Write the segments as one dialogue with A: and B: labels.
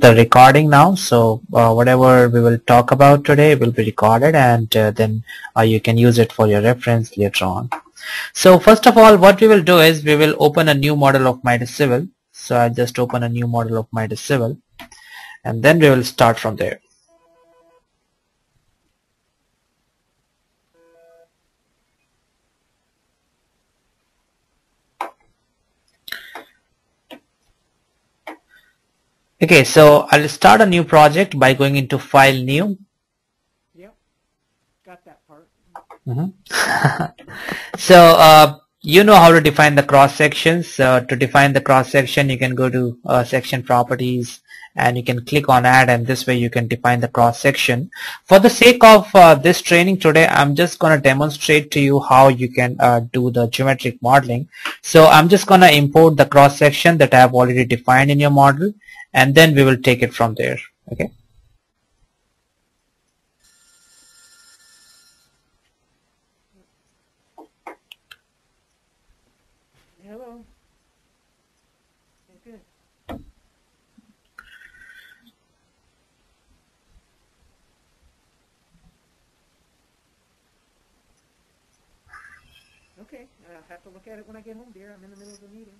A: the recording now. So whatever we will talk about today will be recorded, and then you can use it for your reference later on. So first of all, what we will do is we will open a new model of Midas Civil. So I'll just open a new model of Midas Civil, and then we will start from there. Okay, so I'll start a new project by going into File, New.
B: Yep, got that part.
A: So you know how to define the cross sections. To define the cross section, you can go to Section Properties, and you can click on Add, and this way you can define the cross section. For the sake of this training today, I'm just going to demonstrate to you how you can do the geometric modeling. So I'm just going to import the cross section that I have already defined in your model, and then we will take it from there. Okay.
B: Hello. Okay. Okay, I'll have to look at it when I get home, dear. I'm in the middle of a meeting.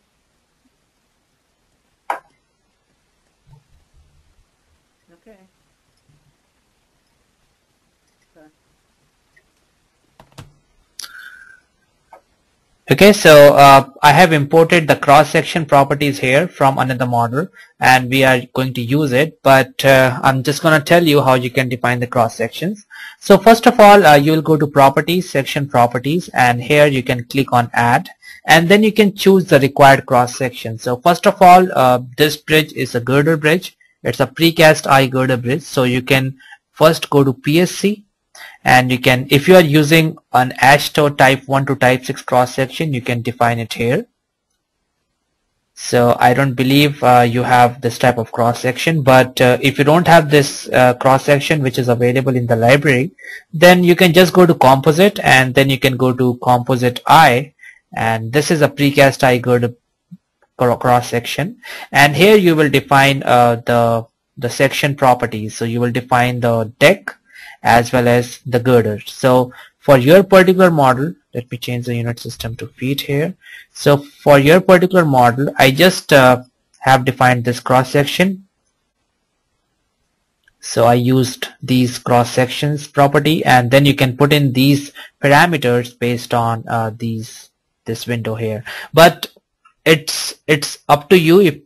B: Okay.
A: Okay, so I have imported the cross-section properties here from another model, and we are going to use it, but I'm just going to tell you how you can define the cross-sections. So first of all, you will go to Properties, Section Properties, and here you can click on Add, and then you can choose the required cross-section. So first of all, this bridge is a girder bridge. It's a precast eye girder bridge, so you can first go to PSC, and you can, if you are using an AASHTO type 1 to type 6 cross section, you can define it here. So I don't believe you have this type of cross section, but if you don't have this cross section which is available in the library, then you can just go to Composite, and then you can go to Composite Eye, and this is a precast eye girder cross section, and here you will define the section properties. So you will define the deck as well as the girder. So for your particular model, let me change the unit system to feet here. So for your particular model, I just have defined this cross section. So I used these cross sections property, and then you can put in these parameters based on this window here. But it's up to you.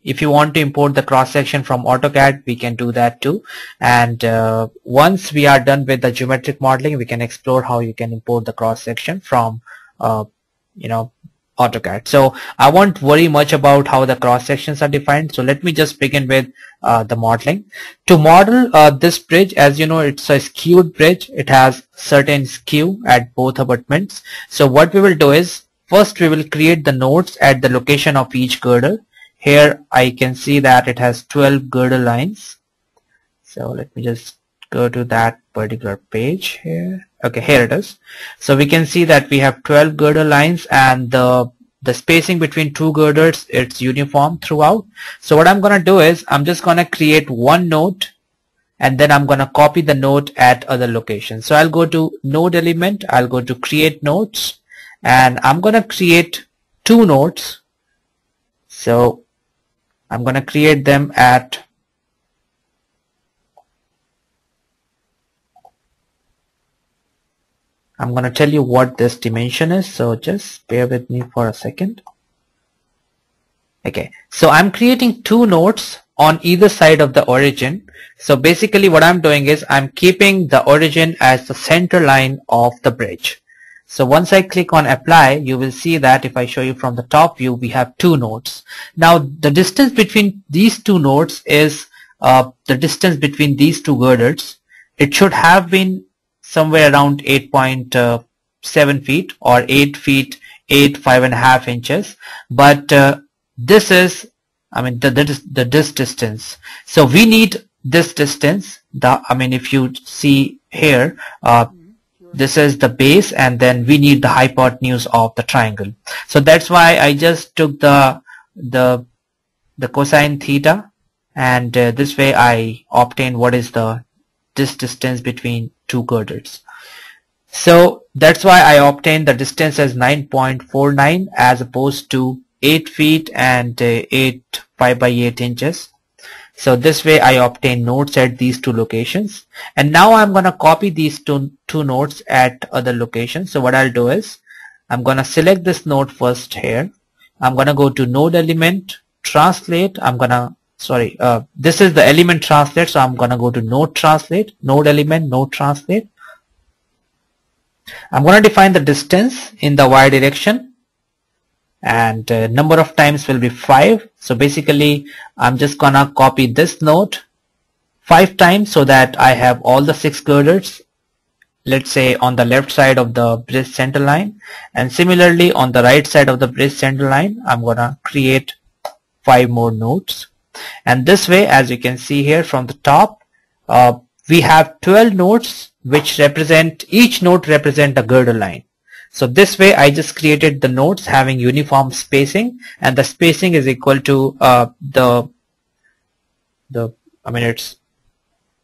A: If you want to import the cross section from AutoCAD, we can do that too. And once we are done with the geometric modeling, we can explore how you can import the cross section from AutoCAD. So I won't worry much about how the cross sections are defined. So let me just begin with the modeling. To model this bridge, as you know, it's a skewed bridge. It has certain skew at both abutments. So what we will do is, first we will create the nodes at the location of each girder. Here I can see that it has 12 girder lines. So let me just go to that particular page here. Okay, here it is. So we can see that we have 12 girder lines, and the spacing between two girders, it's uniform throughout. So what I'm going to do is, I'm just going to create one node, and then I'm going to copy the node at other locations. So I'll go to Node Element, I'll go to Create Nodes, and I'm going to create two nodes. So I'm going to create them at I'm going to tell you what this dimension is, so just bear with me for a second. Okay, so I'm creating two nodes on either side of the origin. So basically what I'm doing is, I'm keeping the origin as the center line of the bridge. So once I click on Apply, you will see that if I show you from the top view, we have two nodes. Now the distance between these two nodes is the distance between these two girders. It should have been somewhere around 8.7 feet or 8 feet 5.5 inches, but this is this distance. So we need this distance. If you see here, this is the base, and then we need the hypotenuse of the triangle. So that's why I just took the cosine theta and this way I obtain what is this distance between two girders. So that's why I obtained the distance as 9.49 as opposed to 8 feet and 5 by 8 inches. So this way I obtain nodes at these two locations, and now I'm going to copy these two nodes at other locations. So what I'll do is I'm going to select this node first here. I'm going to go to node element, translate. This is the element translate, so I'm going to go to node translate, node element, node translate. I'm going to define the distance in the y direction, and number of times will be 5. So basically I'm just gonna copy this node 5 times so that I have all the 6 girders, let's say on the left side of the bridge center line, and similarly on the right side of the bridge center line I'm gonna create 5 more nodes. And this way, as you can see here from the top, we have 12 nodes which represent, each node represent a girder line. So this way I just created the nodes having uniform spacing, and the spacing is equal to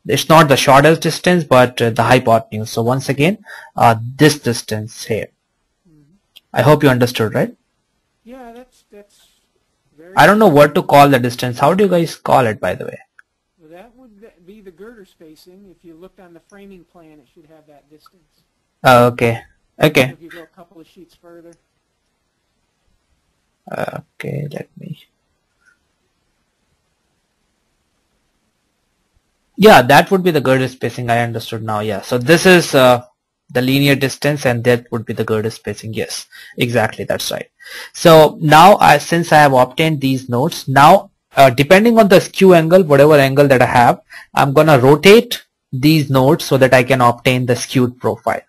A: it's not the shortest distance but the hypotenuse. So once again this distance here. I hope you understood, right?
B: Yeah, that's very.
A: I don't know what to call the distance. How do you guys call it, by the way?
B: Well, that would be the girder spacing. If you looked on the framing plan, it should have that distance.
A: Okay. Okay.
B: If you go a couple of sheets further.
A: Okay, let me. Yeah, that would be the girder spacing. I understood now. Yeah. So this is the linear distance, and that would be the girder spacing. Yes, exactly. That's right. So now, since I have obtained these nodes, now depending on the skew angle, whatever angle that I have, I'm gonna rotate these nodes so that I can obtain the skewed profile.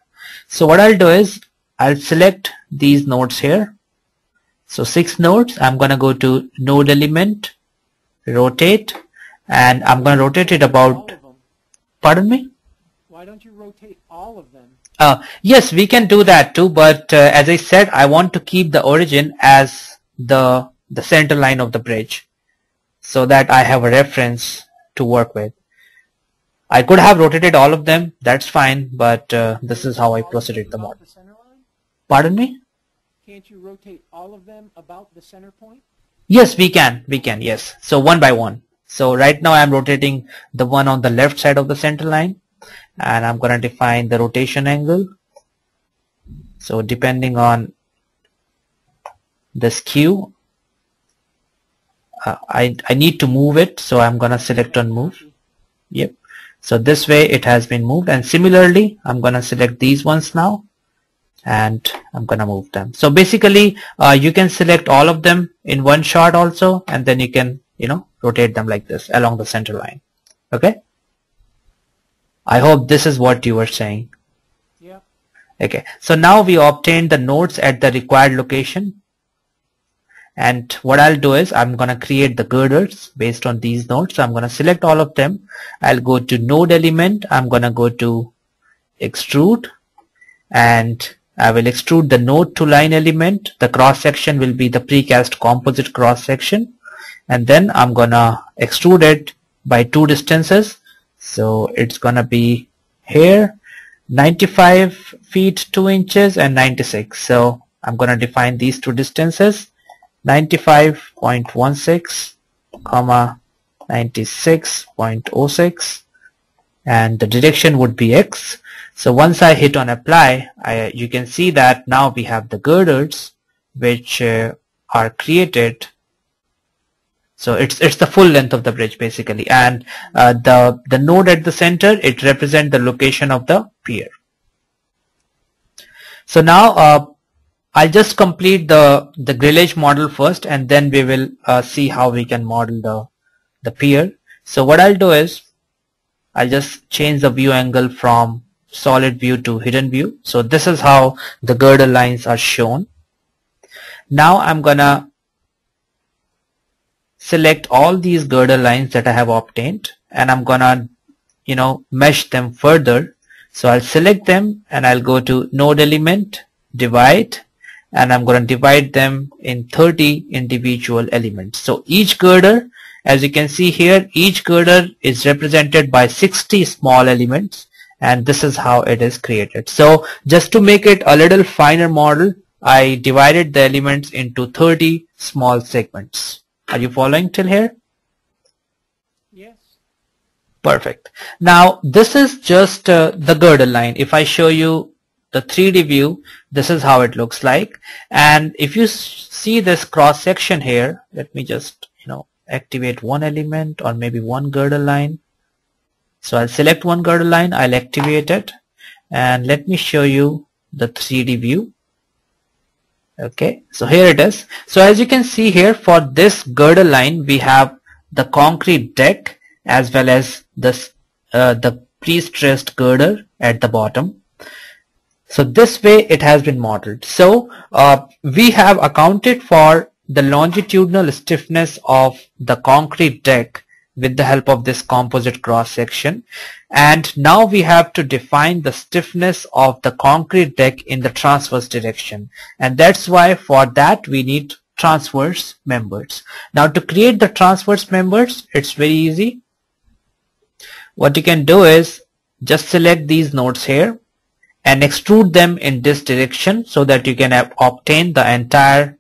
A: So what I'll do is I'll select these nodes here. So 6 nodes. I'm going to go to node element, rotate, and I'm going to rotate it about. Pardon me?
B: Why don't you rotate all of them?
A: Yes, we can do that too, but as I said, I want to keep the origin as the center line of the bridge so that I have a reference to work with. I could have rotated all of them, that's fine, but this is how I proceeded the model. Pardon me?
B: Can't you rotate all of them about the center point?
A: Yes, we can, yes. So one by one. So right now I'm rotating the one on the left side of the center line, and I'm going to define the rotation angle. So depending on the skew, I need to move it, so I'm going to select on move. Yep. So this way it has been moved, and similarly I'm going to select these ones now and I'm going to move them. So basically you can select all of them in one shot also, and then you can rotate them like this along the center line. Okay, I hope this is what you were saying.
B: Yeah.
A: Okay, so now we obtained the nodes at the required location. And what I'll do is I'm going to create the girders based on these nodes. So I'm going to select all of them. I'll go to node element. I'm going to go to extrude, and I will extrude the node to line element. The cross section will be the precast composite cross section. And then I'm going to extrude it by 2 distances. So it's going to be here 95 feet 2 inches and 96. So I'm going to define these 2 distances. 95.16 comma 96.06, and the direction would be X. So once I hit on apply, you can see that now we have the girders which are created. So it's the full length of the bridge basically, and the node at the center, it represents the location of the pier. So now I'll just complete the grillage model first, and then we will see how we can model the pier. So what I'll do is I'll just change the view angle from solid view to hidden view. So this is how the girder lines are shown. Now I'm gonna select all these girder lines that I have obtained, and I'm gonna mesh them further. So I'll select them and I'll go to node element, divide, and I'm going to divide them in 30 individual elements. So each girder As you can see here, each girder is represented by 60 small elements, and this is how it is created. So just to make it a little finer model, I divided the elements into 30 small segments. Are you following till here?
B: Yes.
A: Perfect. Now this is just the girder line. If I show you the 3D view, this is how it looks like. And if you see this cross section here, let me just activate one element or maybe one girder line. So I'll select one girder line, I'll activate it, and let me show you the 3D view. Okay, so here it is. So as you can see here, for this girder line we have the concrete deck as well as this the pre-stressed girder at the bottom. So this way it has been modeled. So we have accounted for the longitudinal stiffness of the concrete deck with the help of this composite cross section, and now we have to define the stiffness of the concrete deck in the transverse direction, and that's why for that we need transverse members. Now to create the transverse members, it's very easy. What you can do is just select these nodes here and extrude them in this direction so that you can obtain the entire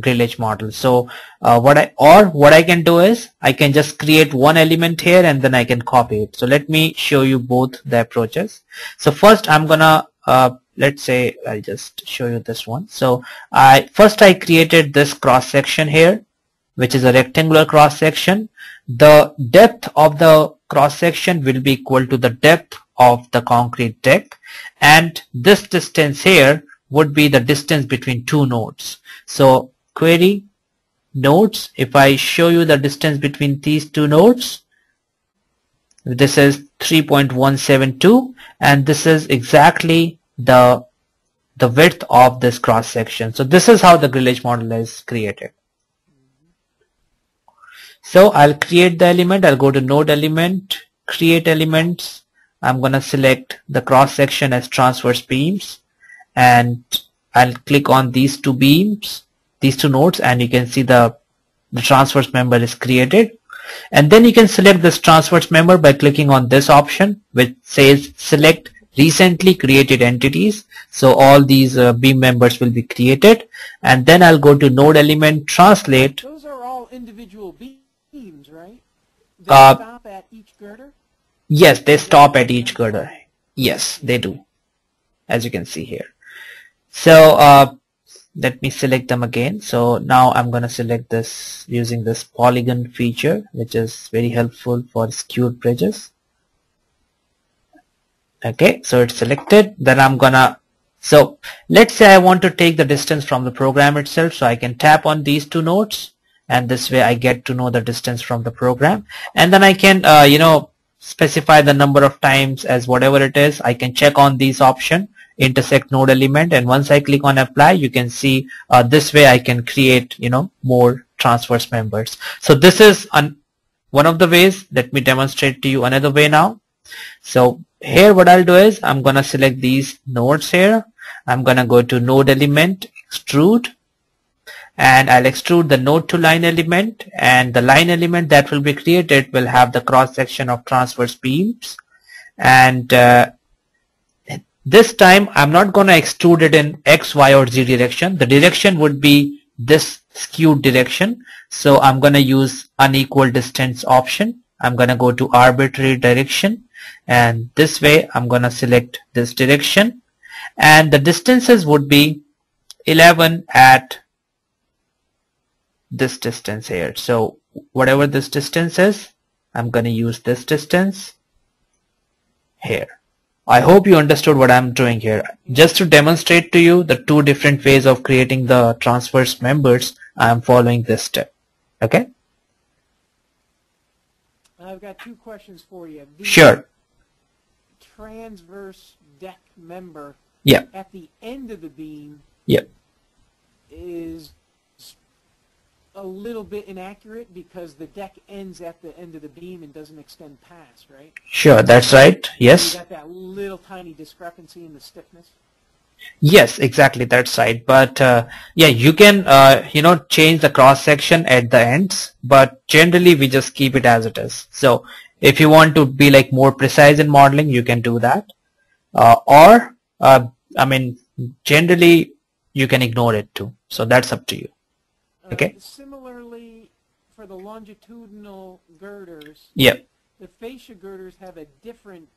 A: grill edge model. So what I can do is I can just create one element here and then I can copy it. So let me show you both the approaches. So first I'm gonna let's say I'll just show you this one. So first I created this cross section here, which is a rectangular cross section. The depth of the cross section will be equal to the depth of the concrete deck, and this distance here would be the distance between two nodes. So query nodes, if I show you the distance between these two nodes, this is 3.172, and this is exactly the width of this cross section. So this is how the grill edge model is created. So I'll create the element, I'll go to node element, create elements. I'm gonna select the cross section as transverse beams, and I'll click on these two beams, these two nodes, and you can see the transverse member is created. And then you can select this transverse member by clicking on this option which says select recently created entities. So all these beam members will be created, and then I'll go to node element, translate.
B: Those are all individual beams, right? They stop at each girder?
A: Yes, they stop at each girder. Yes, they do, as you can see here. So let me select them again. So now I'm going to select this using this polygon feature, which is very helpful for skewed bridges. Okay, so it's selected. Then I'm gonna, so let's say I want to take the distance from the program itself, so I can tap on these two nodes, and this way I get to know the distance from the program, and then I can specify the number of times as whatever it is. I can check on these option, intersect node element, and once I click on apply, you can see this way I can create more transverse members. So this is one of the ways. Let me demonstrate to you another way now. So here what I'll do is I'm gonna select these nodes here. I'm gonna go to node element, extrude, and I'll extrude the node to line element, and the line element that will be created will have the cross section of transverse beams. And this time I'm not going to extrude it in X, Y, or Z direction. The direction would be this skewed direction. So I'm going to use unequal distance option. I'm going to go to arbitrary direction, and this way I'm going to select this direction, and the distances would be 11 at this distance here. So whatever this distance is, I'm going to use this distance here. I hope you understood what I'm doing here. Just to demonstrate to you the two different ways of creating the transverse members, I'm following this step. Okay?
B: I've got two questions for you. The
A: Sure.
B: transverse deck member at the end of the beam is a little bit inaccurate because the deck ends at the end of the beam and doesn't extend past, right?
A: Sure, that's right. Yes.
B: You got that little tiny discrepancy in the stiffness.
A: Yes, exactly, that's right. But yeah, you can change the cross section at the ends, but generally we just keep it as it is. So if you want to be like more precise in modeling, you can do that. Or I mean, generally you can ignore it too. So that's up to you. Okay.
B: Similarly, for the longitudinal girders,
A: Yeah.
B: the fascia girders have a different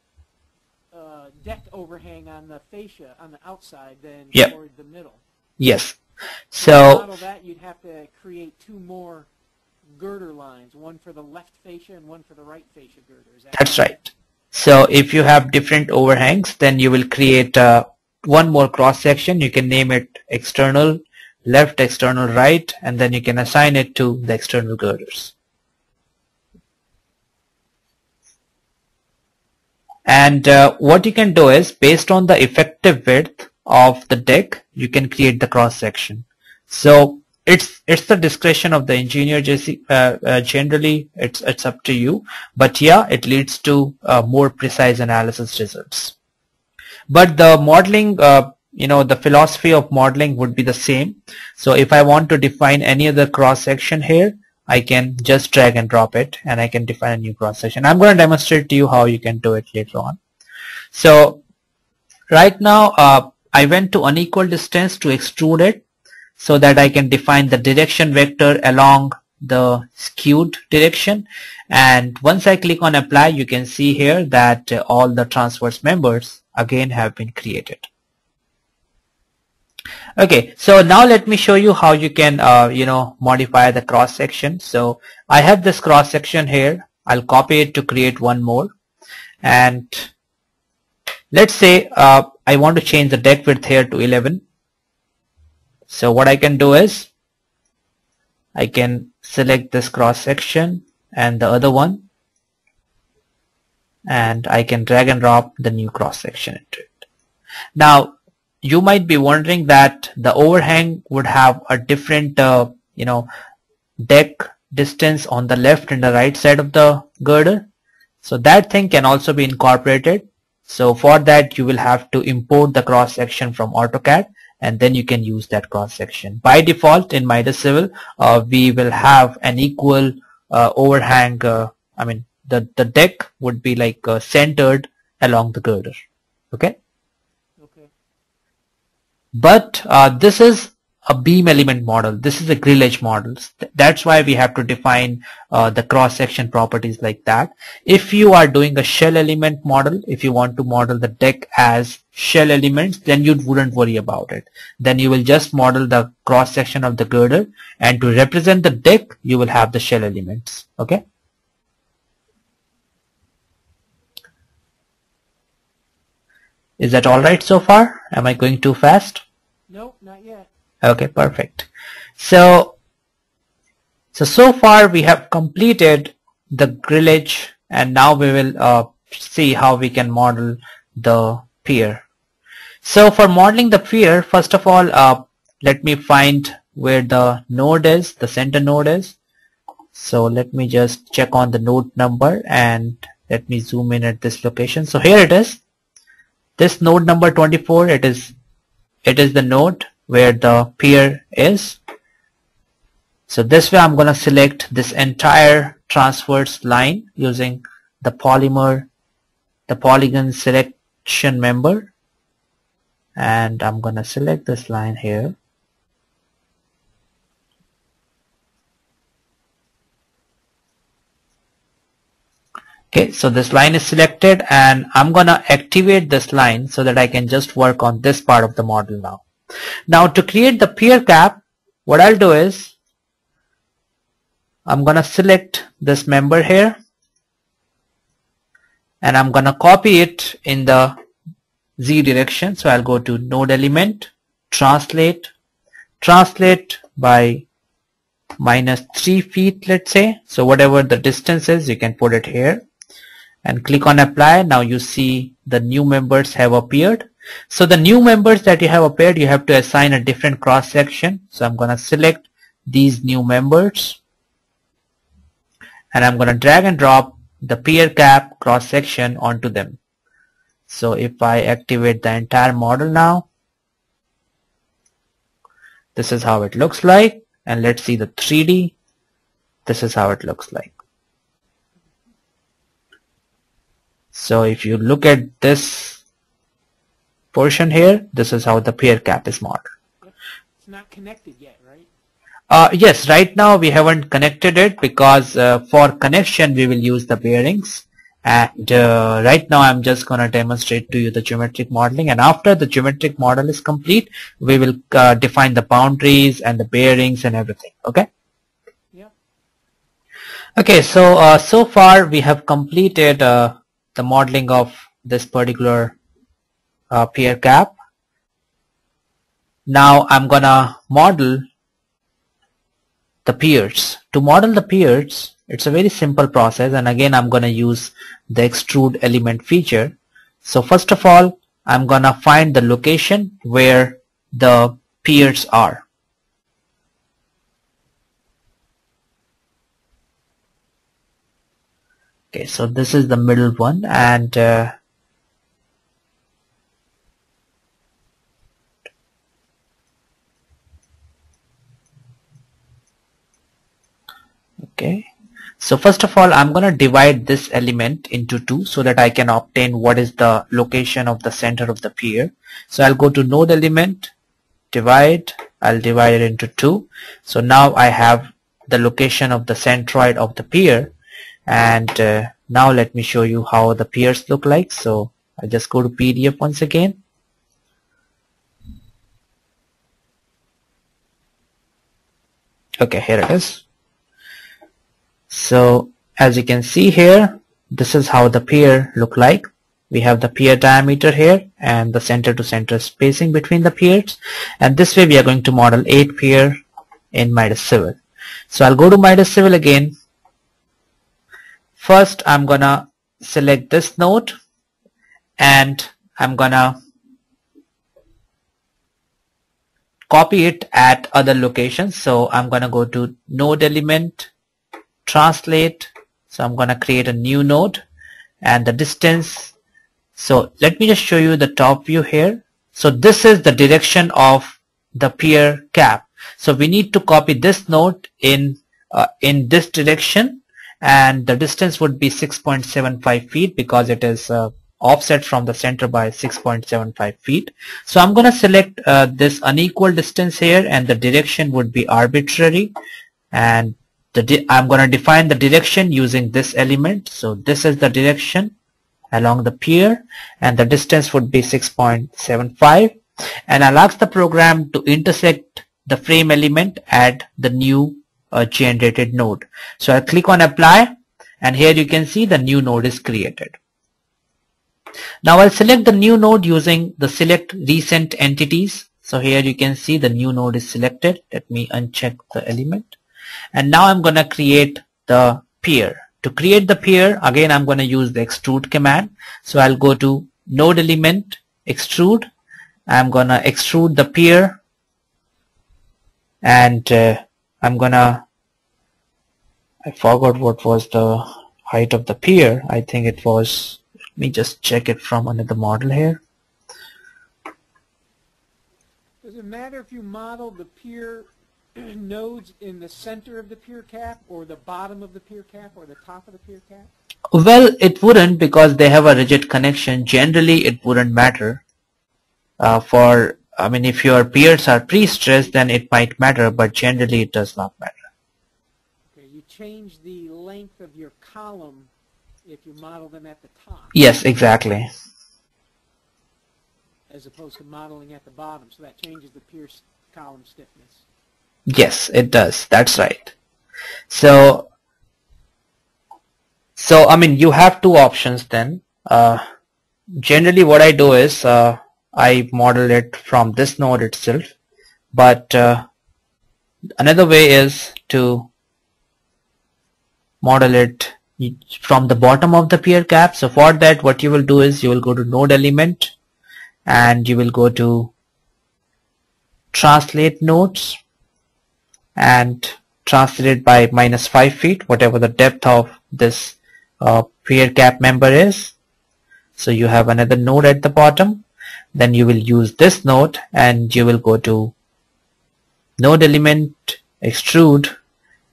B: deck overhang on the fascia on the outside than
A: Yeah.
B: toward the middle.
A: Yes.
B: So to
A: So
B: model that, you'd have to create two more girder lines, one for the left fascia and one for the right fascia girder. Is that
A: that's right. So if you have different overhangs, then you will create one more cross section. You can name it external left, external right, and then you can assign it to the external girders. And what you can do is, based on the effective width of the deck, you can create the cross section. So it's the discretion of the engineer. Generally, it's up to you. But yeah, it leads to more precise analysis results. But the modeling, the philosophy of modeling would be the same. So if I want to define any other cross section here, I can just drag and drop it, and I can define a new cross section. I'm going to demonstrate to you how you can do it later on. So right now I went to unequal distance to extrude it so that I can define the direction vector along the skewed direction. And once I click on apply, you can see here that all the transverse members again have been created. Okay, so now let me show you how you can modify the cross section. So I have this cross section here. I'll copy it to create one more, and let's say I want to change the deck width here to 11. So what I can do is I can select this cross section and the other one, and I can drag and drop the new cross section into it. Now you might be wondering that the overhang would have a different deck distance on the left and the right side of the girder. So that thing can also be incorporated. So for that, you will have to import the cross section from AutoCAD, and then you can use that cross section. By default in Midas Civil, we will have an equal overhang. The deck would be like centered along the girder. Okay. But this is a beam element model. This is a grill edge model. That's why we have to define the cross-section properties like that. If you are doing a shell element model, if you want to model the deck as shell elements, then you wouldn't worry about it. Then you will just model the cross-section of the girder, and to represent the deck, you will have the shell elements. Okay. Is that all right so far? Am I going too fast?
B: Nope, not yet.
A: Okay, perfect. So far we have completed the grill edge, and now we will see how we can model the pier. So for modeling the pier, first of all, let me find where the node is, the center node is. So let me just check on the node number, and let me zoom in at this location. So here it is. This node number 24, it is the node where the pier is. So this way I'm going to select this entire transverse line using the polygon selection member, and I'm going to select this line here. Okay, so this line is selected, and I'm going to activate this line so that I can just work on this part of the model now. Now to create the pier cap, what I'll do is I'm going to select this member here, and I'm going to copy it in the Z direction. So I'll go to node element, translate by -3 feet, let's say. So whatever the distance is, you can put it here, and click on apply. Now you see the new members have appeared. So the new members that you have appeared, you have to assign a different cross section. So I'm going to select these new members, and I'm going to drag and drop the pier cap cross section onto them. So if I activate the entire model now, This is how it looks like. And let's see the 3D. This is how it looks like. So if you look at this portion here, this is how the pier cap is modeled.
B: It's not connected yet, right?
A: Yes, right now we haven't connected it because for connection we will use the bearings. And right now I'm just going to demonstrate to you the geometric modeling, and after the geometric model is complete, we will define the boundaries and the bearings and everything. Okay?
B: Yeah.
A: Okay, so so far we have completed the modeling of this particular pier cap. Now I'm gonna model the piers. To model the piers, it's a very simple process, and again I'm gonna use the extrude element feature. So first of all, I'm gonna find the location where the piers are. Okay, so this is the middle one, and okay, so first of all I'm gonna divide this element into two so that I can obtain what is the location of the center of the pier. So I'll go to node element, divide, I'll divide it into two. So now I have the location of the centroid of the pier, and now let me show you how the piers look like. So I just go to PDF once again. Okay, here it is. So as you can see here, this is how the pier look like. We have the pier diameter here and the center to center spacing between the piers, and this way we are going to model 8 pier in Midas Civil. So I'll go to Midas Civil again. First I'm gonna select this node and I'm gonna copy it at other locations. So I'm gonna go to node element, translate. So I'm gonna create a new node, and the distance. So let me just show you the top view here. So this is the direction of the pier cap. So we need to copy this node in this direction, and the distance would be 6.75 feet because it is offset from the center by 6.75 feet. So I'm going to select this unequal distance here, and the direction would be arbitrary, and I'm going to define the direction using this element. So this is the direction along the pier, and the distance would be 6.75, and I'll ask the program to intersect the frame element at the new generated node. So I'll click on apply, and here you can see the new node is created. Now I'll select the new node using the select recent entities. So here you can see the new node is selected. Let me uncheck the element, and now I'm going to create the pier. To create the pier, again I'm going to use the extrude command. So I'll go to node element, extrude. I'm going to extrude the pier, and I'm gonna, I forgot what was the height of the pier. I think it was, let me just check it from another model here.
B: Does it matter if you model the pier nodes in the center of the pier cap, or the bottom of the pier cap, or the top of the pier cap?
A: Well, it wouldn't, because they have a rigid connection. Generally it wouldn't matter. I mean, if your piers are pre-stressed, then it might matter, but generally it does not matter.
B: Okay, you change the length of your column if you model them at the top.
A: Yes, exactly.
B: As opposed to modeling at the bottom, so that changes the pier column stiffness.
A: Yes, it does. That's right. So I mean, you have two options then. Generally what I do is I model it from this node itself, but another way is to model it from the bottom of the pier cap. So for that, what you will do is you will go to node element, and you will go to translate nodes and translate by -5 feet, whatever the depth of this pier cap member is. So you have another node at the bottom. Then you will use this node, and you will go to node element, extrude,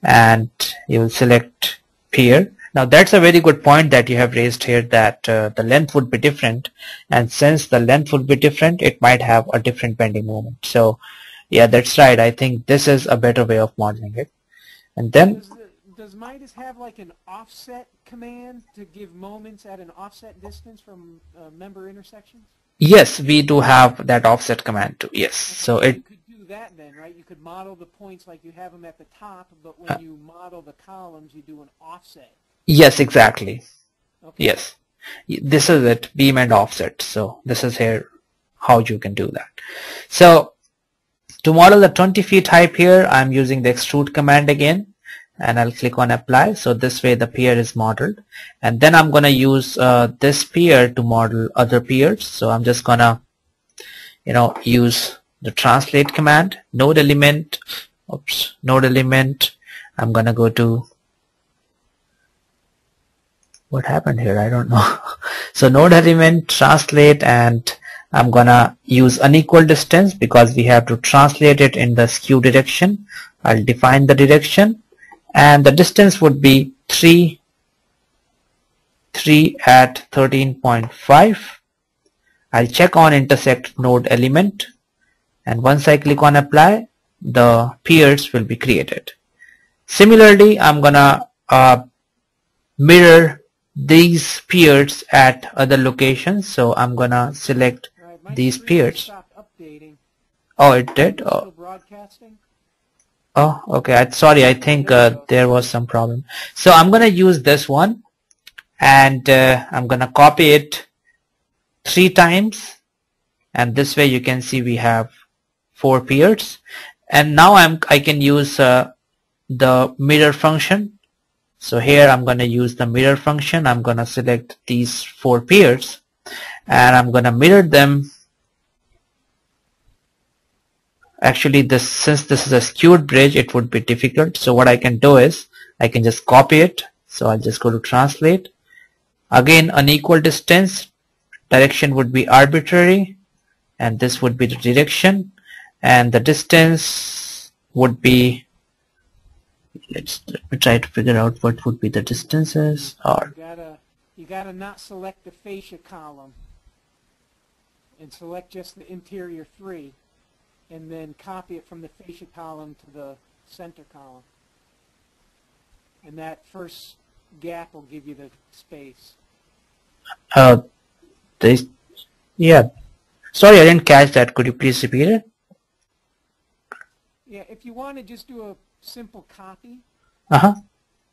A: and you will select pier. Now that's a very good point that you have raised here, that the length would be different, and since the length would be different, it might have a different bending moment. So yeah, that's right. I think this is a better way of modeling it. And then
B: does Midas have like an offset command to give moments at an offset distance from member intersections?
A: yes, we do have that offset command too. Yes, so
B: you
A: it
B: could do that then, right? You could model the points like you have them at the top, but when you model the columns, you do an offset.
A: yes, exactly.
B: Okay.
A: Yes, this is it, beam and offset. So this is here how you can do that. So to model the 20 feet high pier, I'm using the extrude command again, and I'll click on apply. So this way the pier is modeled, and then I'm gonna use this pier to model other piers. So I'm just gonna use the translate command, node element, I'm gonna go to, what happened here, I don't know. So node element, translate, and I'm gonna use unequal distance because we have to translate it in the skew direction. I'll define the direction, and the distance would be 3 at 13.5. I'll check on intersect node element, and once I click on apply, the piers will be created. Similarly, I'm gonna mirror these piers at other locations. So I'm gonna select these piers. Oh, it did? Oh, okay. Sorry, I think there was some problem. So I'm gonna use this one, and I'm gonna copy it 3 times, and this way you can see we have 4 piers. And now I can use the mirror function. So here I'm going to use the mirror function. I'm going to select these 4 piers, and I'm going to mirror them. Actually, since this is a skewed bridge, it would be difficult. So what I can do is I can just copy it. So I'll just go to translate. Again, unequal distance. Direction would be arbitrary, and this would be the direction, and the distance would be, let me try to figure out what would be the distances. Or
B: you gotta not select the fascia column and select just the interior 3, and then copy it from the fascia column to the center column, and that first gap will give you the space.
A: Yeah, sorry, I didn't catch that. Could you please repeat it?
B: Yeah, if you want to just do a simple copy,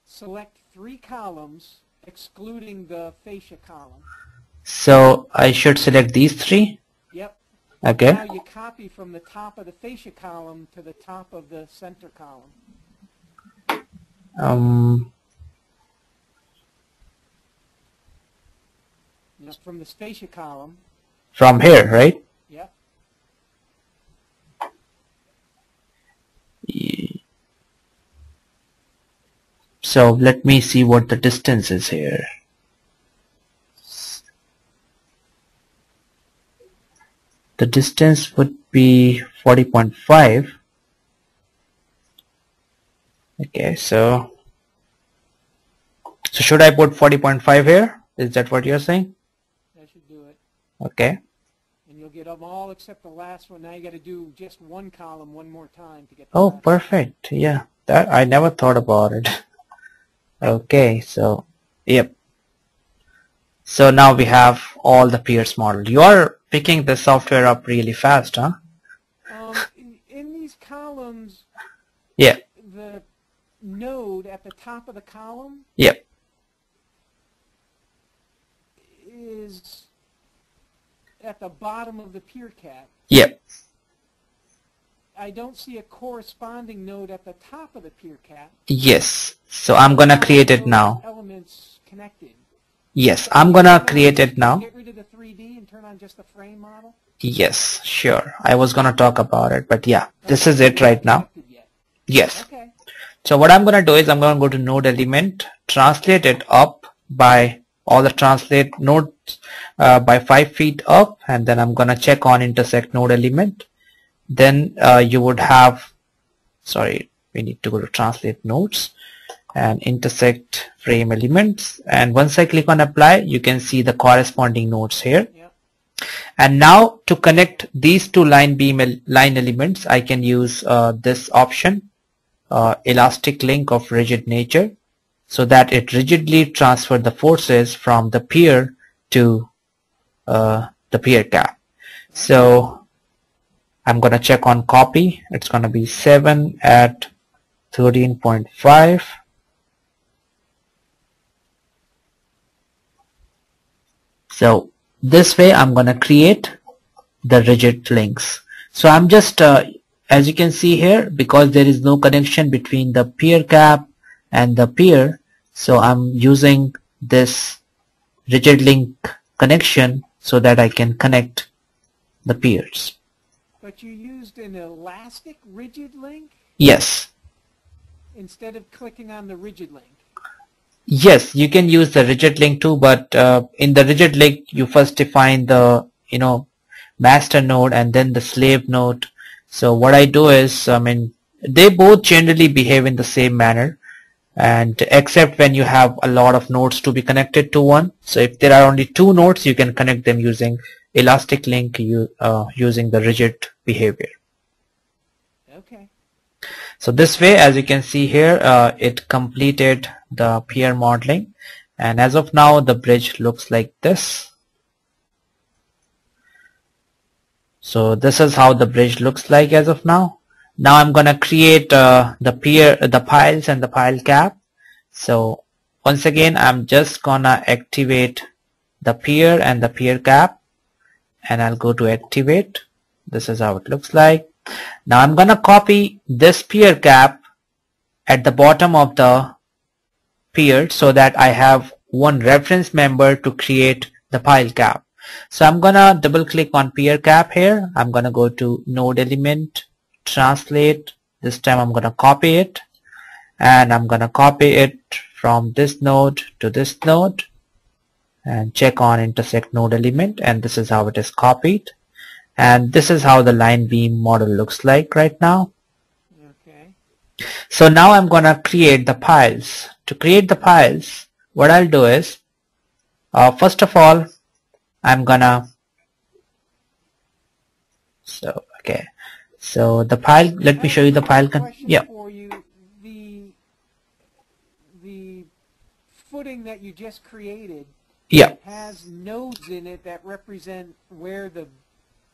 B: select 3 columns excluding the fascia column.
A: So I should select these 3?
B: Yep.
A: Okay.
B: Now you copy from the top of the fascia column to the top of the center column. From the fascia column.
A: From here, right?
B: Yep.
A: So let me see what the distance is here. The distance would be 40.5. Okay, so should I put 40.5 here? Is that what you're saying?
B: That should do it.
A: Okay.
B: And you'll get them all except the last one. Now you got to do just one column one more time to get the
A: last perfect. One. Yeah, that I never thought about it. Okay, so yep. So now we have all the piers modeled. You are picking the software up really fast, huh?
B: In these columns,
A: yeah,
B: the node at the top of the column,
A: yep,
B: is at the bottom of the pier cap.
A: Yep.
B: I don't see a corresponding node at the top of the pier cap.
A: Yes. So I'm gonna create it now.
B: Elements connected.
A: Yes, I'm gonna create it now.
B: Get rid of the 3D and turn on just the frame model?
A: Yes, sure. I was gonna talk about it, but yeah, this is it right now. Yes.
B: Okay.
A: So what I'm gonna do is I'm gonna go to node element, translate it up by all the translate nodes by 5 feet up, and then I'm gonna check on intersect node element. Then you would have sorry, we need to go to translate nodes and intersect frame elements, and once I click on apply, you can see the corresponding nodes here.
B: Yep.
A: And now to connect these two line elements, I can use this option, elastic link of rigid nature, so that it rigidly transfer the forces from the pier to the pier cap. So I'm gonna check on copy. It's gonna be 7 at 13.5. So this way I'm gonna create the rigid links. So I'm just as you can see here, because there is no connection between the pier cap and the pier, so I'm using this rigid link connection so that I can connect the piers.
B: But you used an elastic rigid link
A: Yes.
B: instead of clicking on the rigid link.
A: Yes, you can use the rigid link too, but in the rigid link you first define the master node and then the slave node. So what I do is, they both generally behave in the same manner, and except when you have a lot of nodes to be connected to one. So if there are only two nodes, you can connect them using elastic link, using the rigid behavior.
B: Okay.
A: So this way, as you can see here, it completed the pier modeling, and as of now the bridge looks like this. So this is how the bridge looks like as of now. Now I'm gonna create the piles and the pile cap. So once again, I'm just gonna activate the pier and the pier cap, and I'll go to activate. This is how it looks like. Now I'm gonna copy this pier cap at the bottom of the pier so that I have one reference member to create the pile cap. So I'm gonna double click on pier cap here. I'm gonna go to node element, translate. This time I'm gonna copy it, and I'm gonna copy it from this node to this node, and check on intersect node element, and this is how it is copied. And this is how the line beam model looks like right now.
B: Okay.
A: So now I'm gonna create the piles. To create the piles, what I'll do is, first of all, I'm gonna, so the pile, let me show you the pile. Yeah.
B: For you, the footing that you just created,
A: Yeah.
B: has nodes in it that represent where the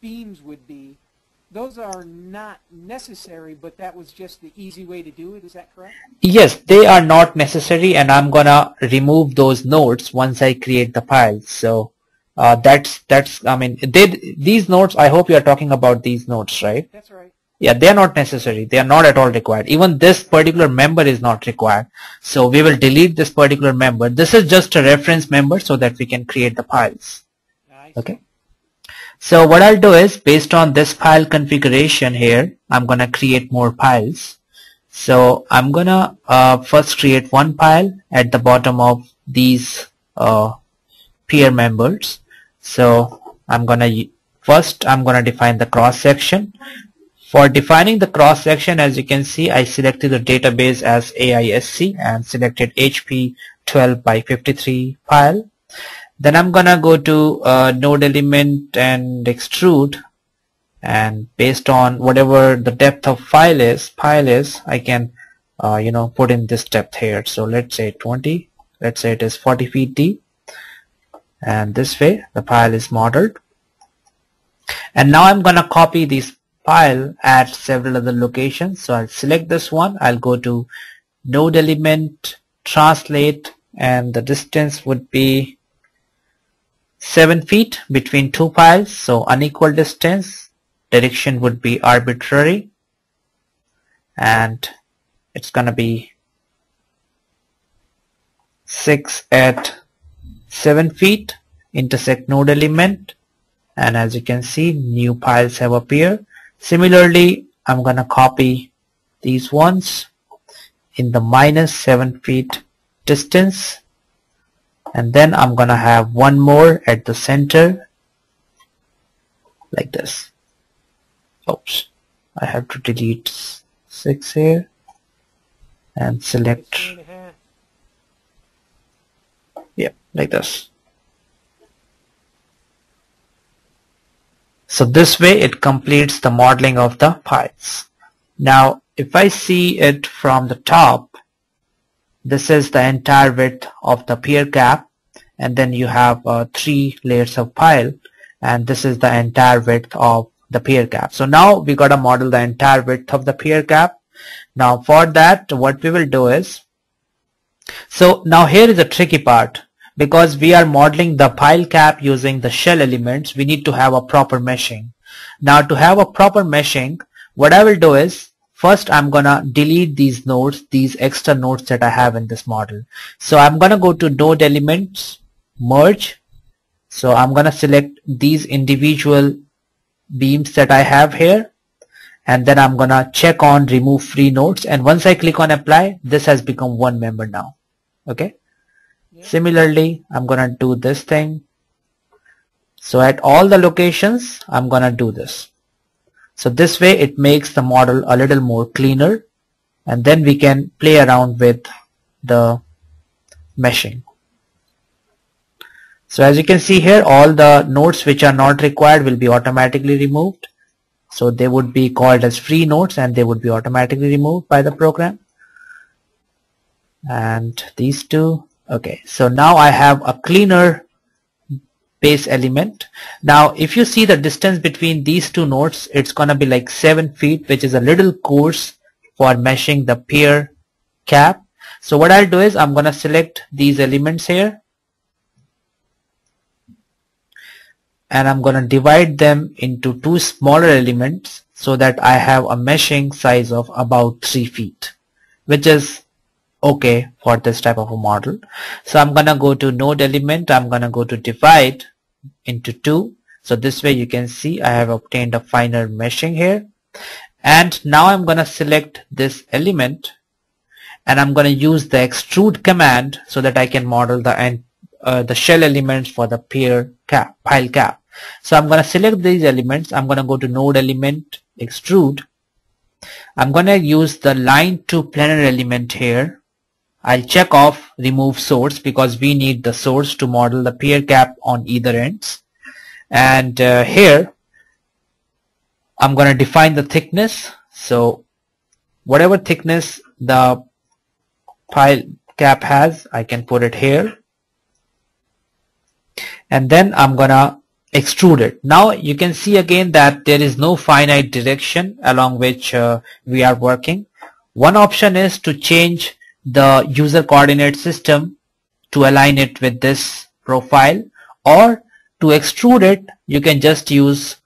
B: beams would be. Those are not necessary, but that was just the easy way to do it. Is that correct?
A: Yes, they are not necessary, and I'm gonna remove those nodes once I create the piles. So these nodes, I hope you are talking about these nodes, right?
B: That's right.
A: Yeah, they are not necessary. They are not at all required. Even this particular member is not required. So we will delete this particular member. This is just a reference member so that we can create the piles.
B: Nice.
A: Okay. So what I'll do is, based on this pile configuration here, I'm gonna create more piles. So I'm gonna first create one pile at the bottom of these pier members. So I'm gonna define the cross section. For defining the cross section, as you can see, I selected the database as AISC and selected HP 12 by 53 pile. Then I'm gonna go to node element and extrude, and based on whatever the depth of pile is, I can put in this depth here. So let's say 20. Let's say it is 40 feet deep, and this way the pile is modeled. And now I'm gonna copy this pile at several other locations. So I'll select this one. I'll go to node element, translate, and the distance would be 7 feet between two piles. So unequal distance, direction would be arbitrary, and it's gonna be 6 at 7 feet, intersect node element, and as you can see, new piles have appeared. Similarly, I'm gonna copy these ones in the -7 feet distance, and then I'm gonna have one more at the center like this. Oops, I have to delete 6 here and select,
B: 3.5.
A: yeah, like this. So this way it completes the modeling of the piles. Now if I see it from the top, this is the entire width of the pier cap, and then you have 3 layers of pile, and this is the entire width of the pier cap. So now we got to model the entire width of the pier cap. Now for that, what we will do is, so now here is a tricky part. Because we are modeling the pile cap using the shell elements, we need to have a proper meshing. Now to have a proper meshing, what I will do is, first I'm gonna delete these nodes, these extra nodes that I have in this model. So I'm gonna go to node elements, merge. So I'm gonna select these individual beams that I have here, and then I'm gonna check on remove free nodes, and once I click on apply, this has become one member now. Okay. Similarly, I'm gonna do this thing. So at all the locations, I'm gonna do this. So this way it makes the model a little more cleaner, and then we can play around with the meshing. So as you can see here, all the nodes which are not required will be automatically removed. So they would be called as free nodes, and they would be automatically removed by the program. And these two. Okay, so now I have a cleaner base element. Now if you see the distance between these two nodes, it's gonna be like 7 feet, which is a little coarse for meshing the pier cap. So what I'll do is, I'm gonna select these elements here, and I'm gonna divide them into 2 smaller elements so that I have a meshing size of about 3 feet, which is okay for this type of a model. So I'm gonna go to node element, I'm gonna go to divide into 2. So this way you can see I have obtained a finer meshing here. And now I'm gonna select this element, and I'm gonna use the extrude command so that I can model the shell elements for the pier cap, pile cap. So I'm gonna select these elements, I'm gonna go to node element, extrude. I'm gonna use the line to planar element here. I'll check off remove source because we need the source to model the pier cap on either ends. And here I'm going to define the thickness. So whatever thickness the pile cap has, I can put it here. And then I'm going to extrude it. Now you can see again that there is no finite direction along which we are working. One option is to change the user coordinate system to align it with this profile, or to extrude it you can just use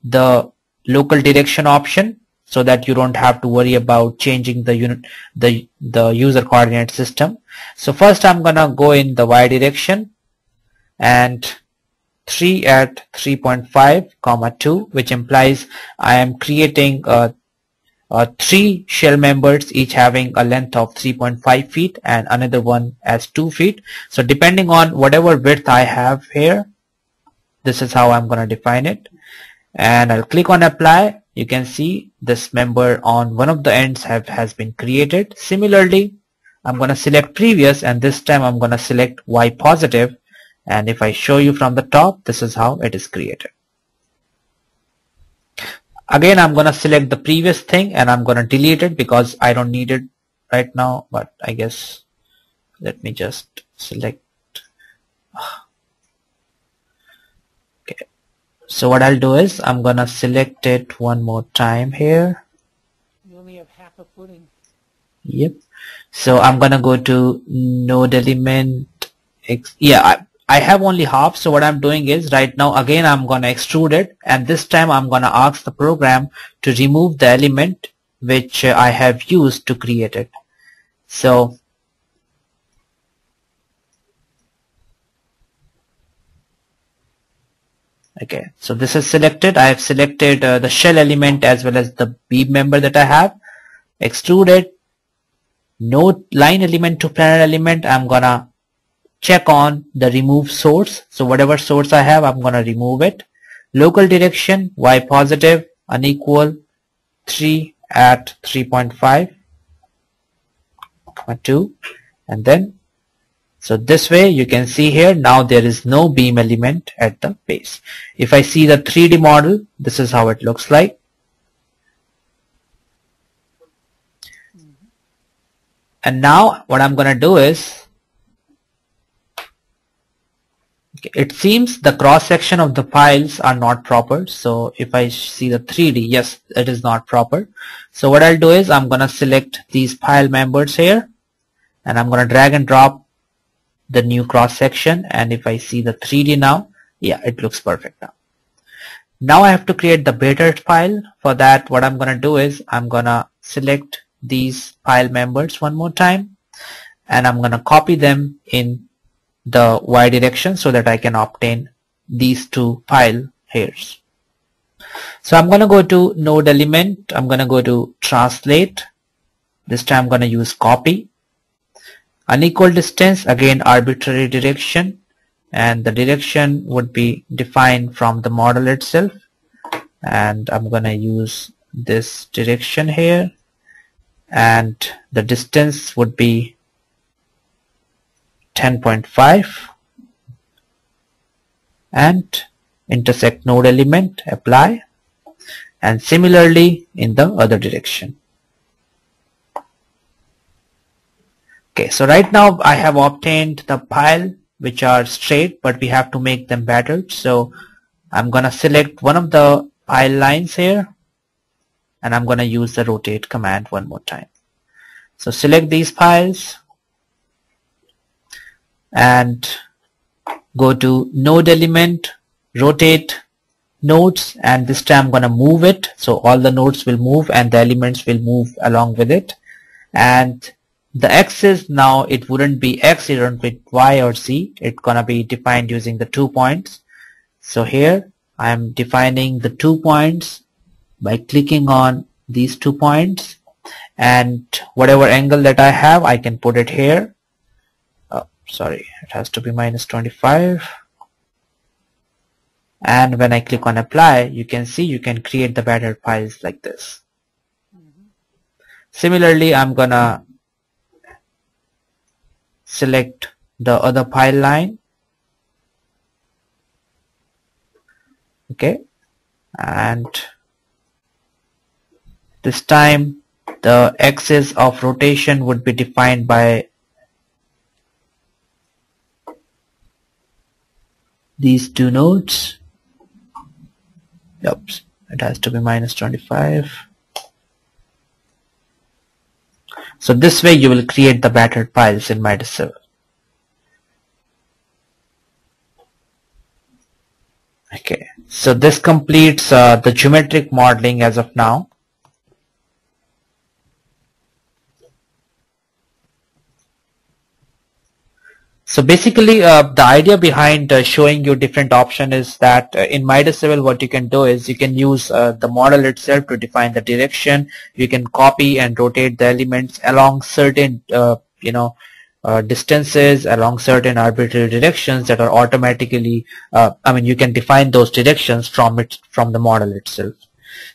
A: the local direction option so that you don't have to worry about changing the user coordinate system. So first I'm gonna go in the Y direction and 3 at 3.5, 2, which implies I am creating 3 shell members, each having a length of 3.5 feet and another one as 2 feet. So depending on whatever width I have here, this is how I'm going to define it. And I'll click on apply. You can see this member on one of the ends has been created. Similarly, I'm going to select previous, and this time I'm going to select Y positive. And if I show you from the top, this is how it is created. Again, I'm going to select the previous thing and I'm going to delete it because I don't need it right now, but I guess let me just select. Okay. So what I'll do is I'm going to select it one more time here.
B: You only have half a footing.
A: Yep. So I'm going to go to node element. Yeah, I have only half, so what I'm doing is right now again I'm going to extrude it, and this time I'm going to ask the program to remove the element which I have used to create it. So okay, so this is selected. I have selected the shell element as well as the beam member that I have. Extrude it. Node line element to planar element, I'm gonna check on the remove source. So whatever source I have, I'm gonna remove it. Local direction, Y positive, unequal, 3 at 3.5, 2, and then so this way you can see here now there is no beam element at the base. If I see the 3D model, this is how it looks like. And now what I'm gonna do is, it seems the cross section of the piles are not proper. So if I see the 3D, yes, it is not proper. So what I'll do is I'm gonna select these pile members here, and I'm gonna drag and drop the new cross section, and if I see the 3D now, yeah, it looks perfect now. Now I have to create the bettered pile. For that, what I'm gonna do is I'm gonna select these pile members one more time, and I'm gonna copy them in the Y direction so that I can obtain these two pile hairs. So I'm gonna go to node element, I'm gonna go to translate. This time I'm gonna use copy. Unequal distance, again arbitrary direction, and the direction would be defined from the model itself, and I'm gonna use this direction here, and the distance would be 10.5, and intersect node element, apply, and similarly in the other direction. Okay, so right now I have obtained the pile which are straight, but we have to make them battered. So I'm gonna select one of the pile lines here, and I'm gonna use the rotate command one more time. So select these piles and go to node element, rotate nodes, and this time I'm gonna move it so all the nodes will move and the elements will move along with it. And the axis now, it wouldn't be X, it wouldn't be Y or Z, it's gonna be defined using the 2 points. So here I am defining the 2 points by clicking on these 2 points, and whatever angle that I have I can put it here. Sorry, it has to be -25, and when I click on apply, you can see you can create the battered piles like this. Similarly, I'm gonna select the other pile line, okay, and this time the axis of rotation would be defined by these 2 nodes. Yep, it has to be -25. So this way you will create the battered piles in Midas 7. Okay, so this completes the geometric modeling as of now. So basically the idea behind showing you different option is that in Midas 7 what you can do is you can use the model itself to define the direction. You can copy and rotate the elements along certain distances, along certain arbitrary directions that are automatically you can define those directions from the model itself.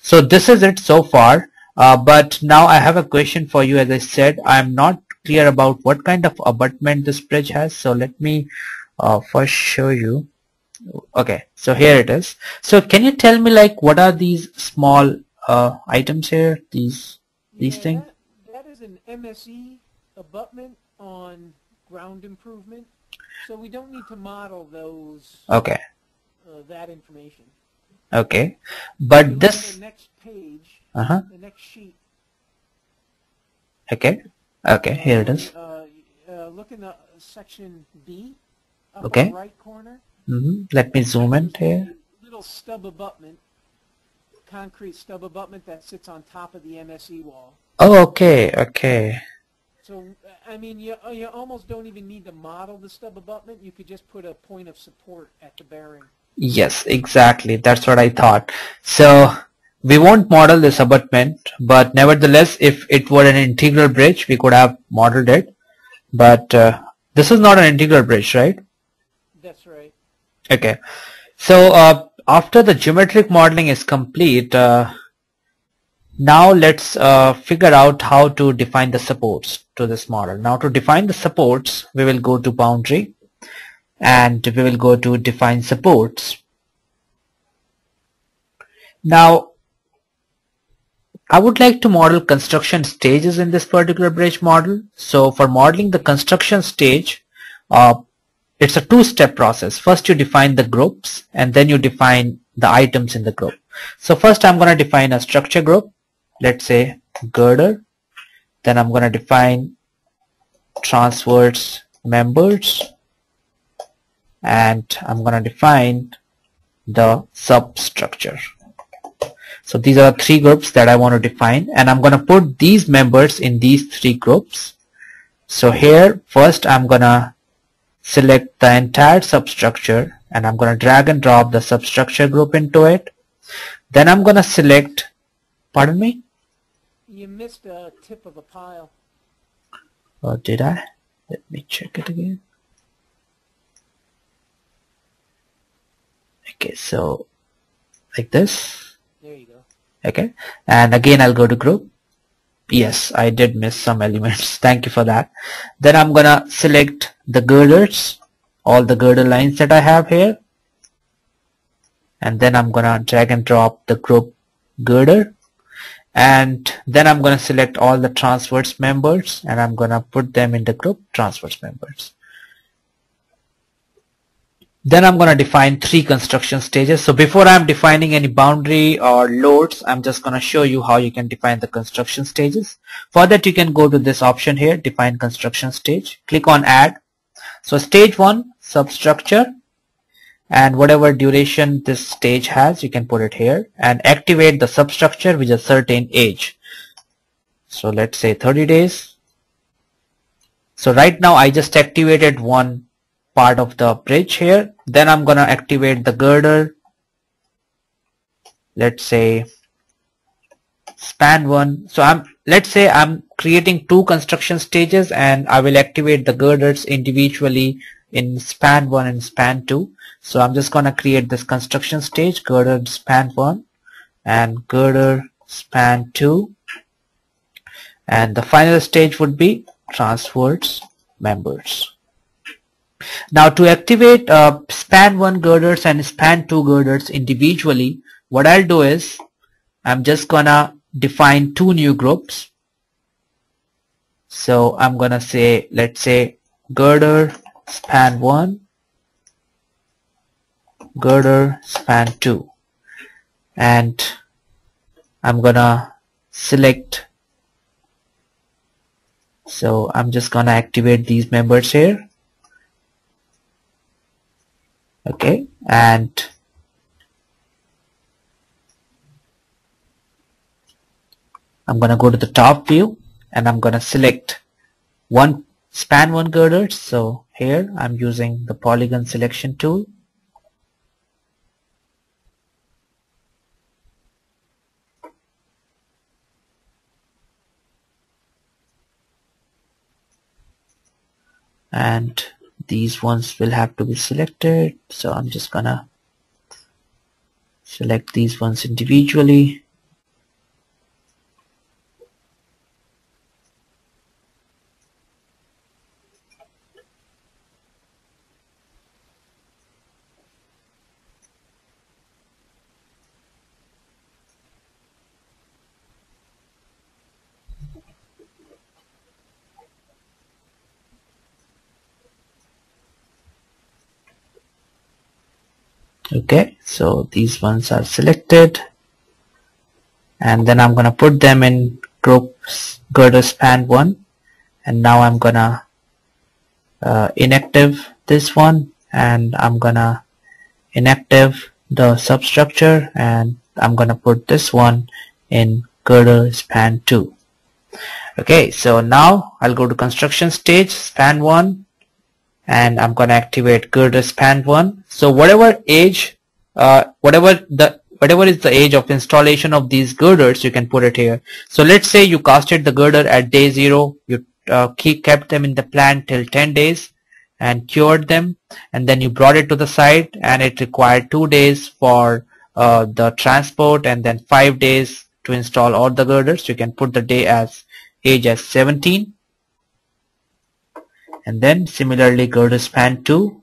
A: So this is it so far, but now I have a question for you. As I said, I'm not clear about what kind of abutment this bridge has, so let me first show you. Okay, so here it is. So can you tell me, like, what are these small items here, these things?
B: That is an MSE abutment on ground improvement, so we don't need to model those.
A: Okay.
B: That information.
A: Okay, but this
B: the next page,
A: the
B: next sheet.
A: Okay. Okay, here it is.
B: Look in the section B,
A: Okay.
B: right corner.
A: Let me zoom in here.
B: Little stub abutment, concrete stub abutment that sits on top of the MSE wall.
A: Oh, okay, okay.
B: So, I mean, you almost don't even need to model the stub abutment. You could just put a point of support at the bearing.
A: Yes, exactly. That's what I thought. So we won't model this abutment, but nevertheless, if it were an integral bridge, we could have modeled it. But this is not an integral bridge, right?
B: That's right.
A: Now let's figure out how to define the supports to this model. Now to define the supports, we will go to boundary and we will go to define supports. Now I would like to model construction stages in this particular bridge model. So for modeling the construction stage, it's a two-step process. First you define the groups and then you define the items in the group. So first I'm going to define a structure group, let's say girder. Then I'm going to define transverse members and I'm going to define the substructure. So these are three groups that I want to define, and I'm going to put these members in these three groups. So here first I'm going to select the entire substructure and I'm going to drag and drop the substructure group into it. Then I'm going to select, pardon me?
B: You missed a tip of a pile.
A: Oh, did I? Let me check it again. Okay, so like this.
B: There you go.
A: Okay, and again I'll go to group. Yes, I did miss some elements. Thank you for that. Then I'm gonna select the girders, all the girder lines that I have here, and then I'm gonna drag and drop the group girder, and then I'm gonna select all the transverse members and I'm gonna put them in the group transverse members. Then I'm going to define three construction stages. So before I'm defining any boundary or loads, I'm just going to show you how you can define the construction stages. For that you can go to this option here, define construction stage. Click on add. So stage 1, substructure, and whatever duration this stage has, you can put it here and activate the substructure with a certain age. So let's say 30 days. So right now I just activated one part of the bridge here. Then I'm gonna activate the girder, let's say span 1. So let's say I'm creating two construction stages and I will activate the girders individually in span 1 and span 2. So I'm just gonna create this construction stage, girder span 1 and girder span 2, and the final stage would be transverse members. Now to activate span 1 girders and span 2 girders individually, what I'll do is I'm just gonna define two new groups. So I'm gonna say, let's say girder span 1, girder span 2, and I'm gonna select, so I'm just gonna activate these members here. Okay, and I'm gonna go to the top view and I'm gonna select span 1 girders. So here I'm using the polygon selection tool. And these ones will have to be selected, so I'm just gonna select these ones individually. Okay, so these ones are selected, and then I'm gonna put them in groups girder span 1, and now I'm gonna inactive this one, and I'm gonna inactive the substructure, and I'm gonna put this one in girder span 2. Okay, so now I'll go to construction stage span 1 and I'm gonna activate girder span 1. So whatever age, whatever is the age of installation of these girders, you can put it here. So let's say you casted the girder at day 0, you kept them in the plant till 10 days and cured them, and then you brought it to the site and it required 2 days for the transport and then 5 days to install all the girders. You can put the day as age as 17, and then similarly girder span 2.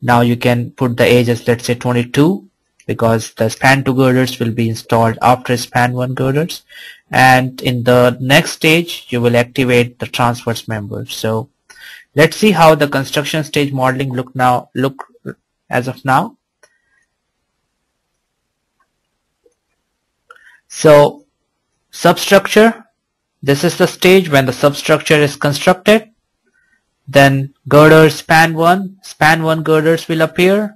A: Now you can put the age as, let's say, 22, because the span 2 girders will be installed after span 1 girders. And in the next stage you will activate the transverse members. So let's see how the construction stage modeling look as of now. So substructure, this is the stage when the substructure is constructed. Then girders span 1 girders will appear,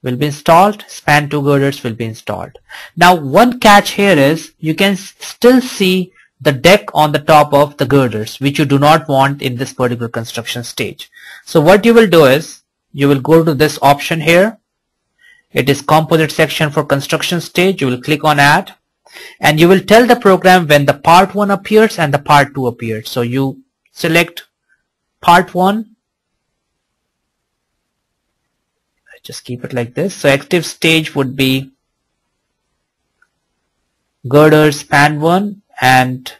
A: will be installed, span 2 girders will be installed. Now one catch here is you can still see the deck on the top of the girders, which you do not want in this particular construction stage. So what you will do is you will go to this option here. It is composite section for construction stage. You will click on add, and you will tell the program when the part 1 appears and the part 2 appears. So you select part 1. Just keep it like this. So active stage would be girder span 1, and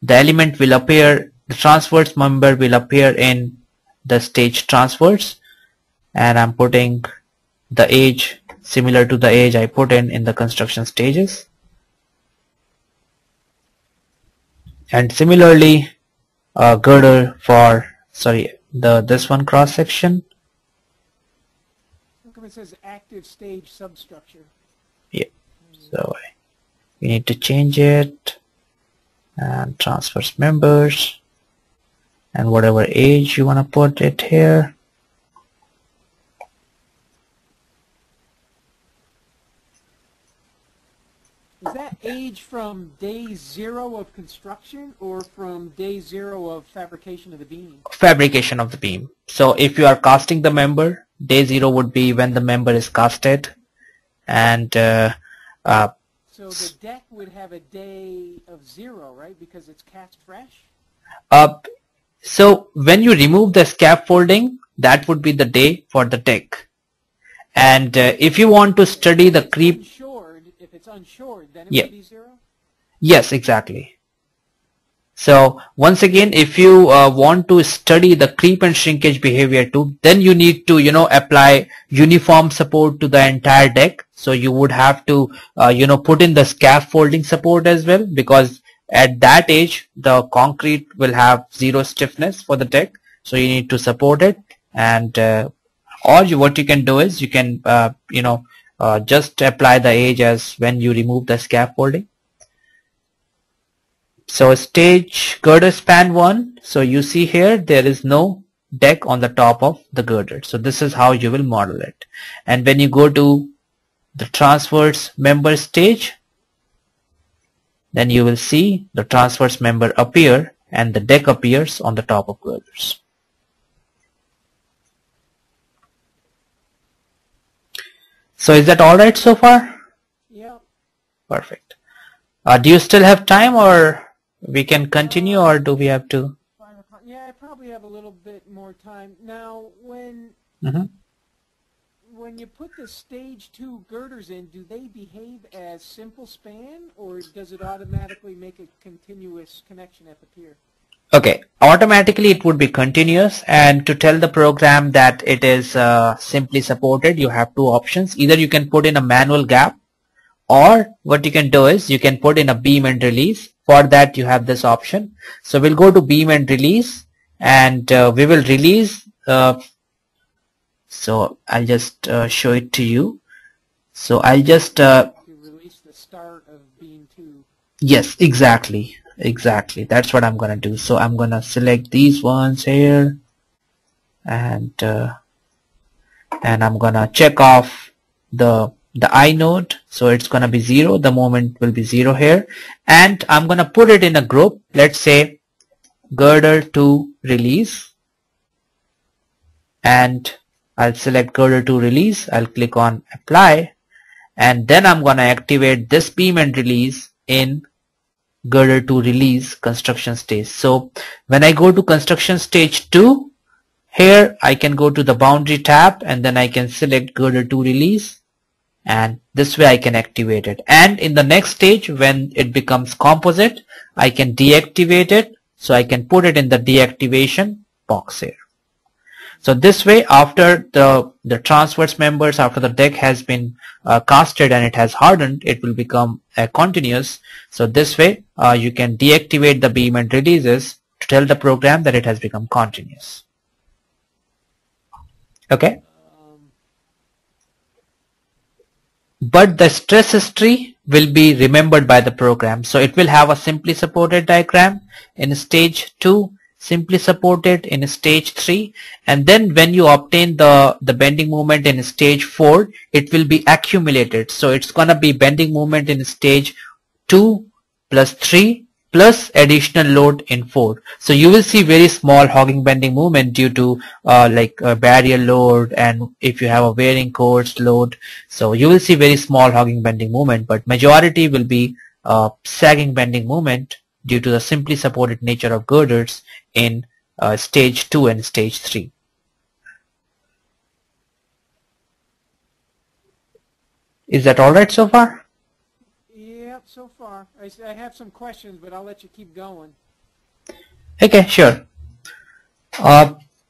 A: the element will appear, the transverse member will appear in the stage transverse, and I'm putting the age similar to the age I put in the construction stages. And similarly girder for, this one cross section.
B: How come it says active stage substructure?
A: Yeah, so we need to change it, and transverse members, and whatever age you want to put it here.
B: Is that age from day 0 of construction or from day 0 of fabrication of the beam?
A: Fabrication of the beam. So if you are casting the member, day 0 would be when the member is casted, and
B: so the deck would have a day of 0, right? Because it's cast fresh?
A: So when you remove the scaffolding, that would be the day for the deck. And if you want to study the creep,
B: if it's unshored, then it would be 0?
A: Yes, exactly. So once again, if you want to study the creep and shrinkage behavior too, then you need to, apply uniform support to the entire deck. So you would have to, put in the scaffolding support as well, because at that age, the concrete will have 0 stiffness for the deck. So you need to support it. And what you can do is you can, just apply the age as when you remove the scaffolding. So stage girder span 1. So you see here there is no deck on the top of the girder. So this is how you will model it. And when you go to the transverse member stage, then you will see the transverse member appear and the deck appears on the top of girders. So is that alright so far?
B: Yeah.
A: Perfect. Do you still have time, or we can continue, or do we have to?
B: Yeah, I probably have a little bit more time. Now, when you put the stage 2 girders in, do they behave as simple span, or does it automatically make a continuous connection at the pier?
A: Okay, automatically it would be continuous, and to tell the program that it is simply supported, you have 2 options. Either you can put in a manual gap, or what you can do is you can put in a beam and release. For that you have this option. So we'll go to beam and release, and we will release. So I'll just show it to you. So I'll just
B: to release the start of beam 2.
A: Yes, exactly. That's what I'm gonna do. So I'm gonna select these ones here, and I'm gonna check off the I node. So it's gonna be 0. The moment will be 0 here, and I'm gonna put it in a group. Let's say girder to release, and I'll select girder to release. I'll click on apply, and then I'm gonna activate this beam and release in girder to release construction stage. So when I go to construction stage 2, here I can go to the boundary tab, and then I can select girder to release, and this way I can activate it. And in the next stage, when it becomes composite, I can deactivate it, so I can put it in the deactivation box here. So this way, after the transverse members, after the deck has been casted and it has hardened, it will become continuous. So this way you can deactivate the beam and releases to tell the program that it has become continuous. Okay. But the stress history will be remembered by the program. So it will have a simply supported diagram in stage 2, simply supported in stage 3, and then when you obtain the bending moment in stage 4, it will be accumulated. So it's gonna be bending moment in stage 2 plus 3 plus additional load in 4. So you will see very small hogging bending moment due to like a barrier load, and if you have a wearing course load, so you will see very small hogging bending moment, but majority will be sagging bending moment due to the simply supported nature of girders in stage 2 and stage 3. Is that alright so far?
B: Yeah, so far. I have some questions, but I'll let you keep going.
A: Okay, sure.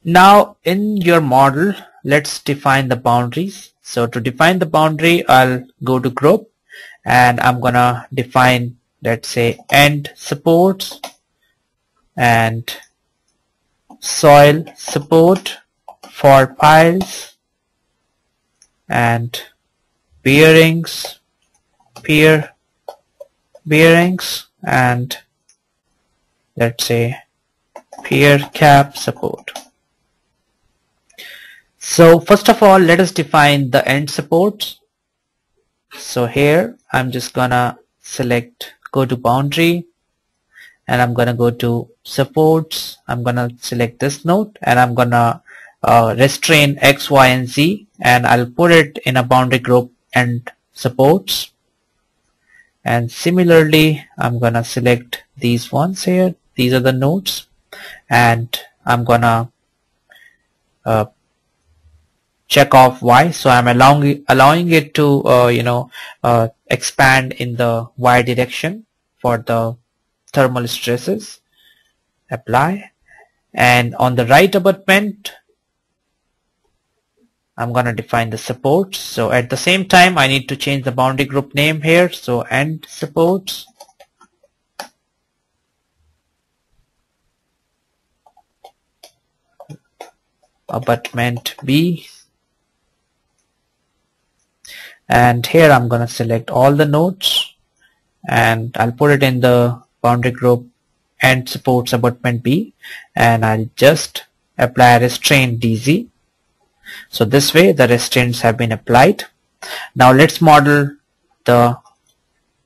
A: Now in your model, let's define the boundaries. So to define the boundary, I'll go to group and I'm gonna define, let's say, end supports and soil support for piles and bearings, pier bearings, and let's say pier cap support. So first of all, let us define the end supports. So here I'm just gonna select, go to boundary, and I'm gonna go to supports. I'm gonna select this node and I'm gonna restrain X, Y, and Z, and I'll put it in a boundary group end supports. And similarly, I'm gonna select these ones here. These are the nodes, and I'm gonna check off Y. So I'm allowing it to expand in the Y direction for the thermal stresses. Apply, and on the right abutment, I'm gonna define the supports. So at the same time, I need to change the boundary group name here. So end supports, abutment B, and here I'm gonna select all the nodes and I'll put it in the boundary group end supports abutment B, and I'll just apply restraint DZ. So this way the restraints have been applied. Now let's model the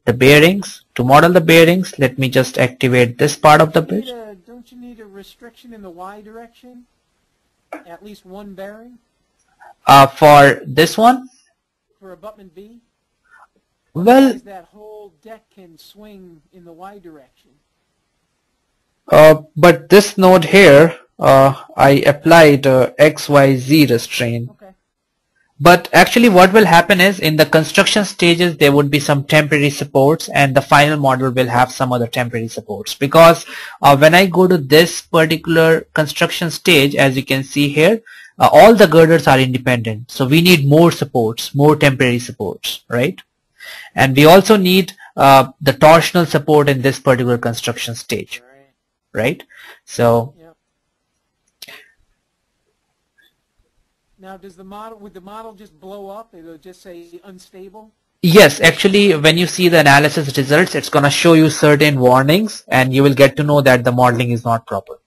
A: bearings. To model the bearings, let me just activate this part of the bridge.
B: Don't you need a restriction in the Y direction? At least one bearing?
A: For this one?
B: For abutment B?
A: Well,
B: that whole deck can swing in the Y direction.
A: but this node here, I applied XYZ restraint.
B: Okay.
A: But actually what will happen is, in the construction stages there would be some temporary supports, and the final model will have some other temporary supports, because when I go to this particular construction stage, as you can see here, all the girders are independent, so we need more supports, more temporary supports, right? And we also need the torsional support in this particular construction stage, right? So
B: now, would the model just blow up? It'll just say unstable?
A: Yes, actually when you see the analysis results, it's going to show you certain warnings, and you will get to know that the modeling is not proper.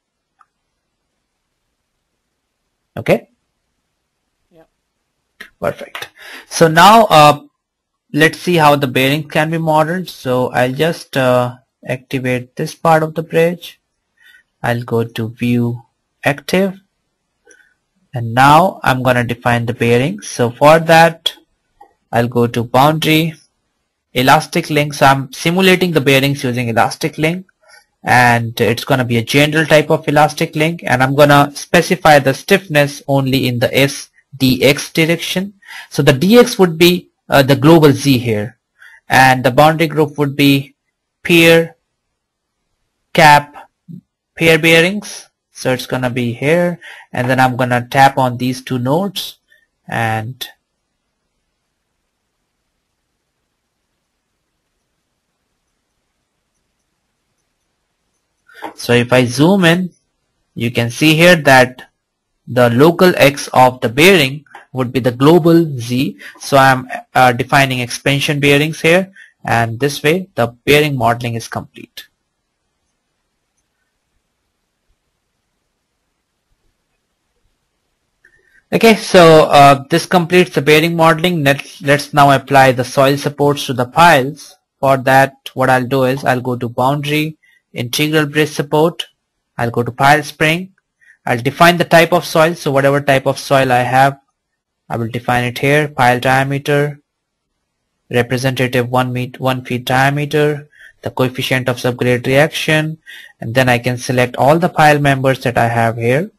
A: Okay?
B: Yep.
A: Perfect. So now let's see how the bearing can be modeled. So I'll just activate this part of the bridge. I'll go to view active. And now I'm going to define the bearings. So for that, I'll go to boundary, elastic link. So I'm simulating the bearings using elastic link, and it's going to be a general type of elastic link, and I'm going to specify the stiffness only in the SDX direction. So the DX would be the global Z here, and the boundary group would be pier cap pair bearings. So it's gonna be here, and then I'm gonna tap on these two nodes, and so if I zoom in, you can see here that the local X of the bearing would be the global Z. So I'm defining expansion bearings here, and this way the bearing modeling is complete. Okay, so this completes the bearing modeling. Let's now apply the soil supports to the piles. For that, what I'll do is I'll go to boundary, integral bridge support, I'll go to pile spring, I'll define the type of soil. So whatever type of soil I have, I will define it here. Pile diameter, representative 1 feet diameter, the coefficient of subgrade reaction, and then I can select all the pile members that I have here,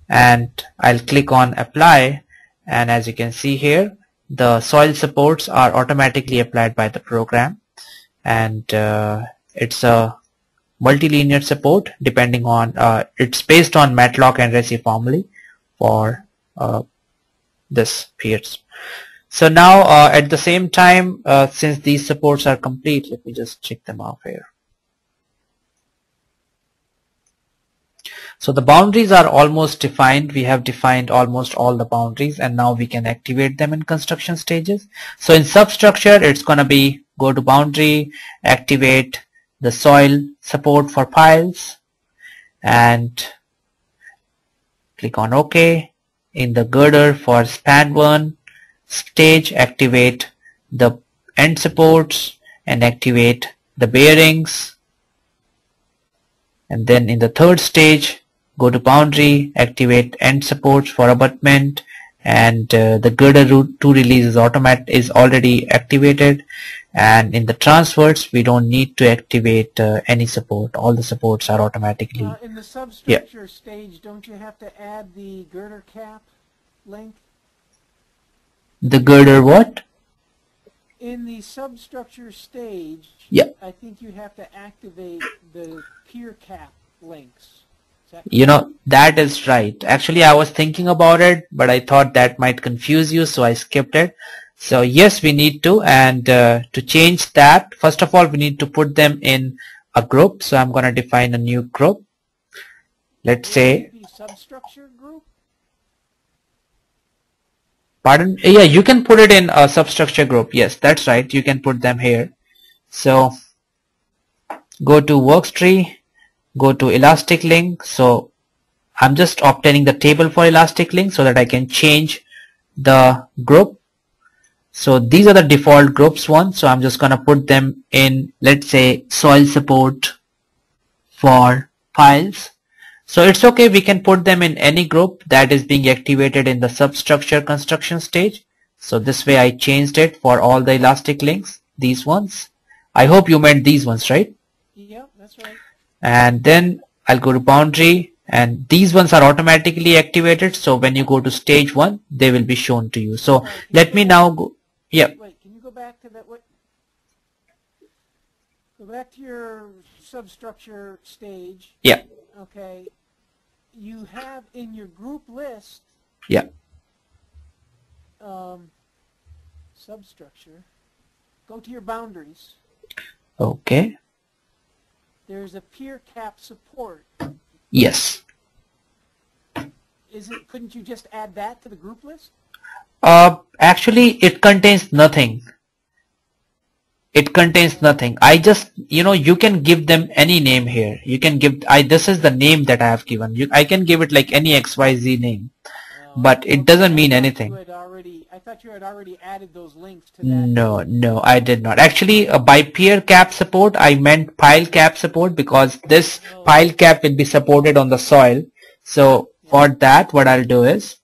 A: and I'll click on apply, and as you can see here, the soil supports are automatically applied by the program, and it's a multilinear support depending on it's based on Matlock and Resi formulae for this piers. So now at the same time, since these supports are complete, let me just check them off here. So the boundaries are almost defined. We have defined almost all the boundaries, and now we can activate them in construction stages. So in substructure, it's going to be go to boundary, activate the soil support for piles, and click on OK. In the girder for span 1 stage, activate the end supports and activate the bearings. And then in the third stage, go to boundary, activate end supports for abutment, and the girder route to release is already activated. And in the transverse, we don't need to activate any support. All the supports are automatically.
B: In the substructure stage, don't you have to add the girder cap link?
A: The girder what?
B: In the substructure stage, I think you have to activate the pier cap links.
A: You know, that is right. Actually, I was thinking about it, but I thought that might confuse you, so I skipped it. So yes, we need to, and to change that, first of all, we need to put them in a group. So I'm going to define a new group. Let's say
B: substructure group.
A: Pardon? Yeah, you can put it in a substructure group. Yes, that's right. You can put them here. So go to workstree, go to elastic link. So I'm just obtaining the table for elastic link so that I can change the group. So these are the default groups one. So I'm just going to put them in, let's say, soil support for piles. So it's okay, we can put them in any group that is being activated in the substructure construction stage. So this way I changed it for all the elastic links, these ones. I hope you meant these ones, right?
B: Yeah, that's right.
A: And then I'll go to boundary, and these ones are automatically activated. So when you go to stage 1, they will be shown to you. So let me now go. Yeah.
B: Wait, can you go back to that? Go back to your substructure stage.
A: Yeah.
B: Okay. You have in your group list.
A: Yeah.
B: Substructure. Go to your boundaries.
A: Okay.
B: There's a pier cap support.
A: Yes.
B: Couldn't you just add that to the group list?
A: Actually, it contains nothing. It contains nothing. I just, you can give them any name here. You can give, this is the name that I have given. I can give it like any XYZ name, but it doesn't mean anything.
B: I thought you had already added those links to that.
A: No, I did not. Actually, by pier cap support, I meant pile cap support, because this pile cap will be supported on the soil. So for that, what I'll do is,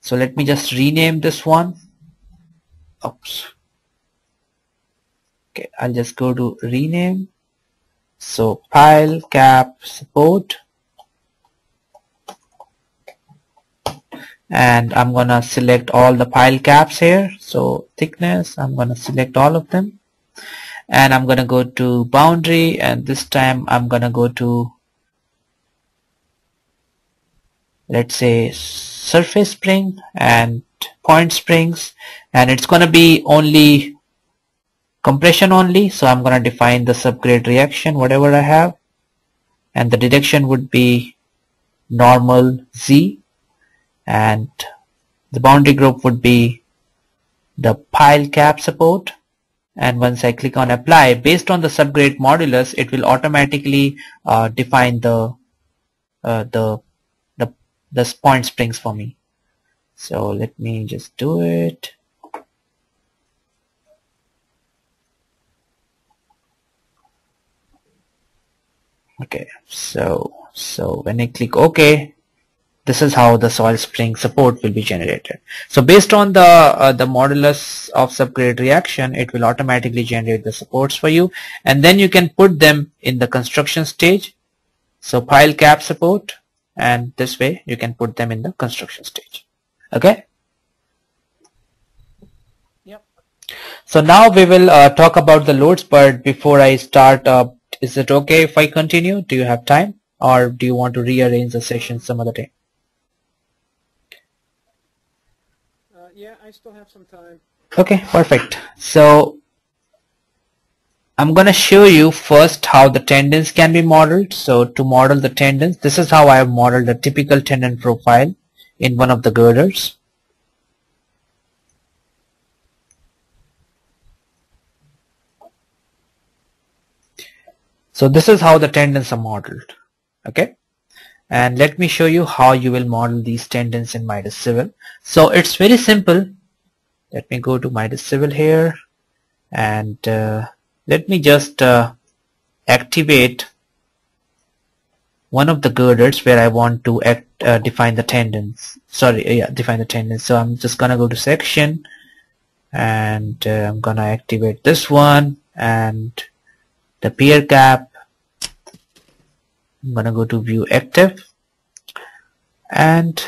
A: so let me just rename this one. Oops. Okay, I'll just go to rename. So pile cap support. and I'm gonna select all the pile caps here. So thickness, I'm gonna select all of them, and I'm gonna go to boundary, and this time I'm gonna go to, let's say, surface spring and point springs, and it's gonna be only compression only. So I'm gonna define the subgrade reaction whatever I have, and the direction would be normal Z, and the boundary group would be the pile cap support. And once I click on apply, based on the subgrade modulus, it will automatically define the point springs for me. So let me just do it. Okay, so when I click OK, this is how the soil spring support will be generated. So based on the modulus of subgrade reaction, it will automatically generate the supports for you, and then you can put them in the construction stage. So pile cap support, and this way you can put them in the construction stage. Okay.
B: Yep.
A: So now we will talk about the loads, but before I start, is it okay if I continue? Do you have time, or do you want to rearrange the session some other day?
B: Yeah, I still have some time.
A: Okay, perfect. So I'm gonna show you first how the tendons can be modeled. So to model the tendons, this is how I have modeled a typical tendon profile in one of the girders. So this is how the tendons are modeled. Okay, and let me show you how you will model these tendons in Midas Civil. So it's very simple. Let me go to Midas Civil here, and let me just activate one of the girders where I want to define the tendons. Define the tendons. So I'm just gonna go to section, and I'm gonna activate this one and the pier cap. I'm gonna go to view active, and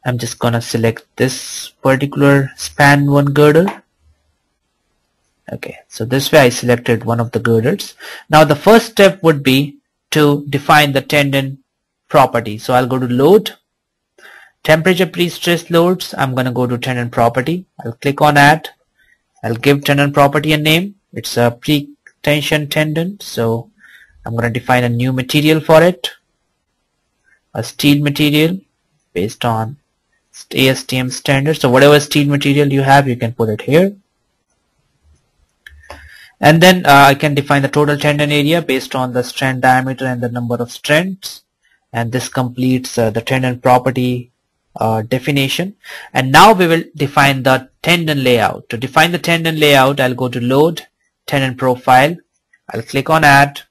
A: I'm just gonna select this particular span one girder. Okay, so this way I selected one of the girders. Now the first step would be to define the tendon property. So I'll go to load, temperature pre-stress loads. I'm gonna go to tendon property. I'll click on add. I'll give tendon property a name. It's a pre-tension tendon. So I'm going to define a new material for it, a steel material based on ASTM standard. So whatever steel material you have, you can put it here. And then I can define the total tendon area based on the strand diameter and the number of strands. And this completes the tendon property definition. And now we will define the tendon layout. To define the tendon layout, I'll go to load, tendon profile. I'll click on add.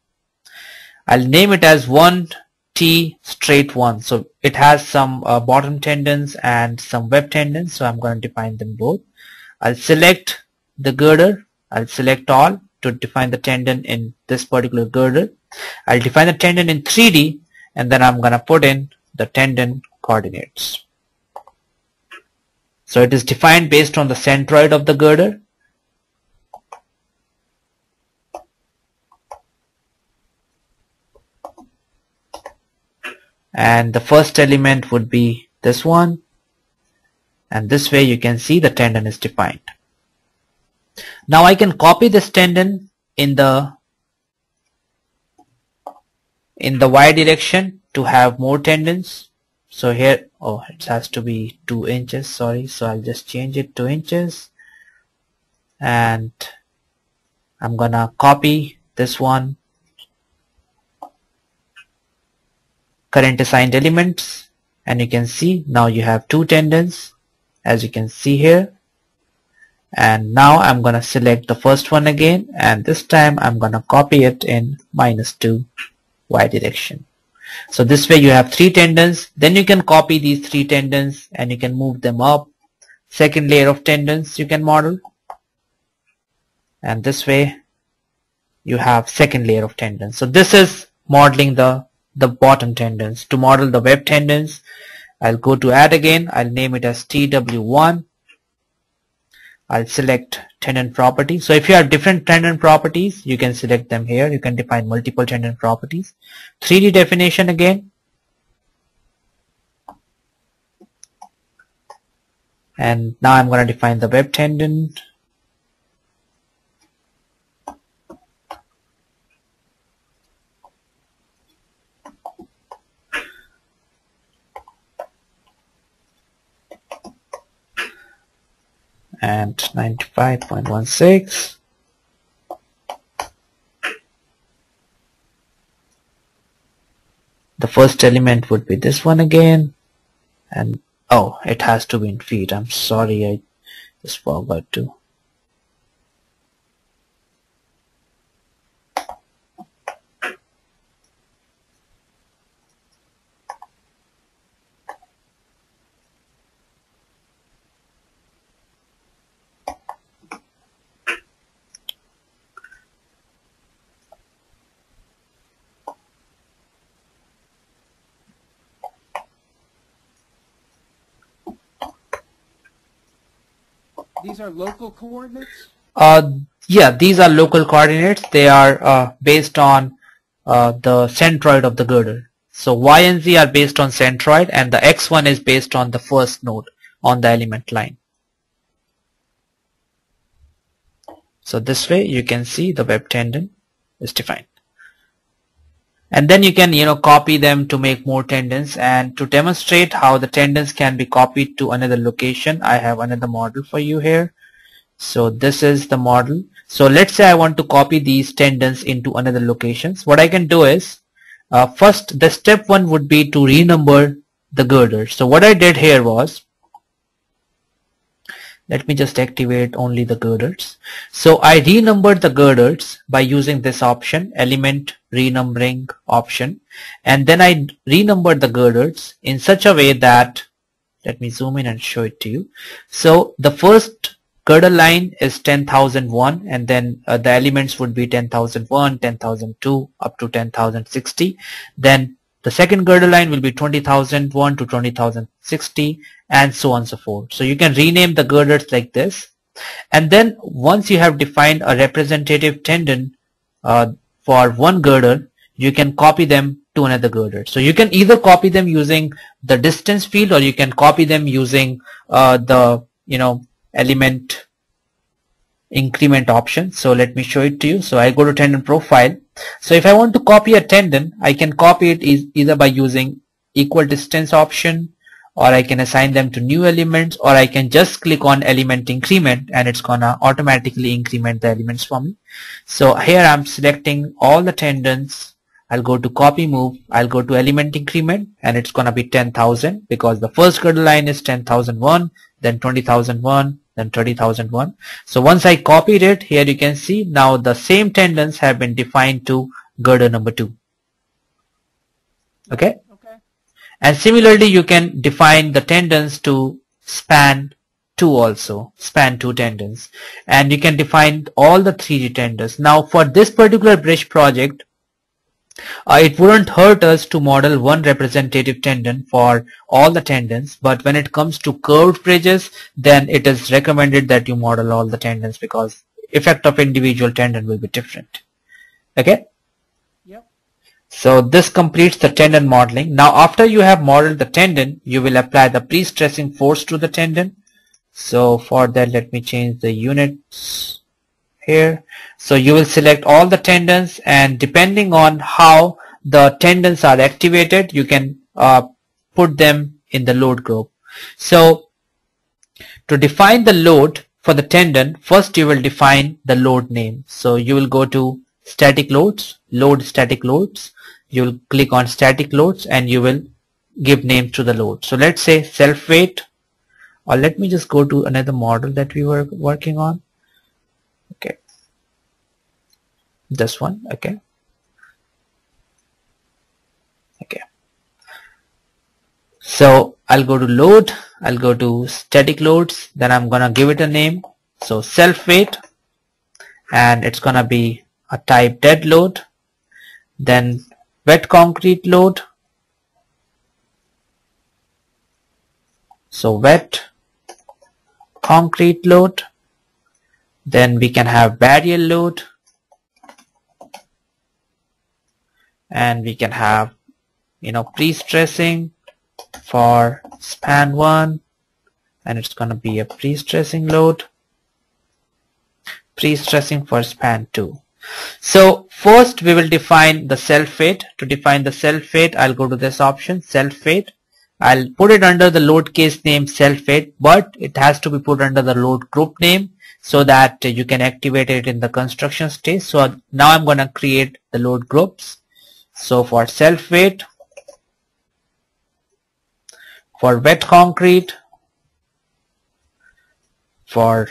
A: I'll name it as 1T straight 1. So it has some bottom tendons and some web tendons. So I'm going to define them both. I'll select the girder. I'll select all to define the tendon in this particular girder. I'll define the tendon in 3D, and then I'm going to put in the tendon coordinates. So it is defined based on the centroid of the girder. And the first element would be this one, and this way you can see the tendon is defined. Now I can copy this tendon in the Y direction to have more tendons. So here, oh, it has to be 2 inches, sorry, so I'll just change it to inches, and I'm gonna copy this one, current assigned elements, and you can see now you have 2 tendons, as you can see here. And now I'm gonna select the first one again, and this time I'm gonna copy it in -2 Y direction. So this way you have 3 tendons. Then you can copy these 3 tendons and you can move them up. Second layer of tendons you can model, and this way you have second layer of tendons. So this is modeling the bottom tendons. To model the web tendons, I'll go to add again. I'll name it as TW1. I'll select tendon property. So if you have different tendon properties, you can select them here. You can define multiple tendon properties. 3D definition again. And now I'm going to define the web tendon. And 95.16. The first element would be this one again, and oh, it has to be in feet. I'm sorry, I just forgot to.
B: These are local coordinates?
A: Yeah, these are local coordinates. They are based on the centroid of the girder. So Y and Z are based on centroid, and the X1 is based on the first node on the element line. So this way you can see the web tendon is defined. And then you can copy them to make more tendons. And to demonstrate how the tendons can be copied to another location, I have another model for you here. So this is the model. So let's say I want to copy these tendons into another locations. What I can do is first, the step one would be to renumber the girder. So what I did here was, let me just activate only the girders. So I renumbered the girders by using this option, element renumbering option, and then I renumbered the girders in such a way that, let me zoom in and show it to you. So the first girder line is 10,001, and then the elements would be 10,001, 10,002 up to 10,060. Then the second girder line will be 20,001 to 20,060, and so on and so forth. So you can rename the girders like this. And then once you have defined a representative tendon for one girder, you can copy them to another girder. So you can either copy them using the distance field, or you can copy them using the element increment option. So let me show it to you. So I go to tendon profile. So if I want to copy a tendon, I can copy it either by using equal distance option, or I can assign them to new elements, or I can just click on element increment and it's gonna automatically increment the elements for me. So here I'm selecting all the tendons. I'll go to copy move, I'll go to element increment, and it's gonna be 10,000 because the first girder line is 10,001, then 20,001, then 30,001. So once I copied it, here you can see now the same tendons have been defined to girder number 2. Okay? And similarly, you can define the tendons to span 2 also, span 2 tendons. And you can define all the 3D tendons. Now for this particular bridge project, it wouldn't hurt us to model one representative tendon for all the tendons, but when it comes to curved bridges, then it is recommended that you model all the tendons because effect of individual tendon will be different. Okay? So this completes the tendon modeling. Now after you have modeled the tendon, you will apply the pre-stressing force to the tendon. So for that, let me change the units here. So you will select all the tendons, and depending on how the tendons are activated, you can put them in the load group. So to define the load for the tendon, first you will define the load name. So you will go to static loads, load static loads. You will click on static loads and you will give names to the load. So let's say self weight, or let me just go to another model that we were working on. Okay, this one. Okay. So I'll go to load, I'll go to static loads, then I'm gonna give it a name. So self weight, and it's gonna be a type dead load. Then wet concrete load, So wet concrete load, then we can have barrier load, and we can have, pre-stressing for span 1, and it's going to be a pre-stressing load, pre-stressing for span 2. So first we will define the self-weight. To define the self-weight, I'll go to this option, self-weight. I'll put it under the load case name self-weight, but it has to be put under the load group name so that you can activate it in the construction stage. So now I'm going to create the load groups. So for self-weight, for wet concrete, for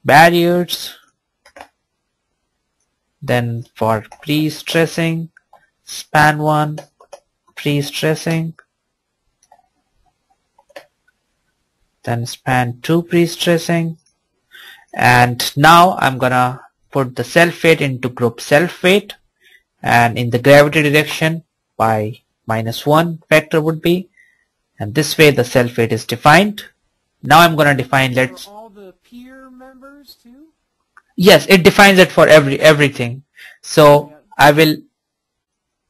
A: barriers, then for pre-stressing, span 1, pre-stressing, then span 2 pre-stressing, and now I'm gonna put the self-weight into group self-weight, and in the gravity direction by -1 factor would be, and this way the self-weight is defined. Now I'm gonna define,
B: For all the peer members too?
A: Yes, it defines it for everything. So I will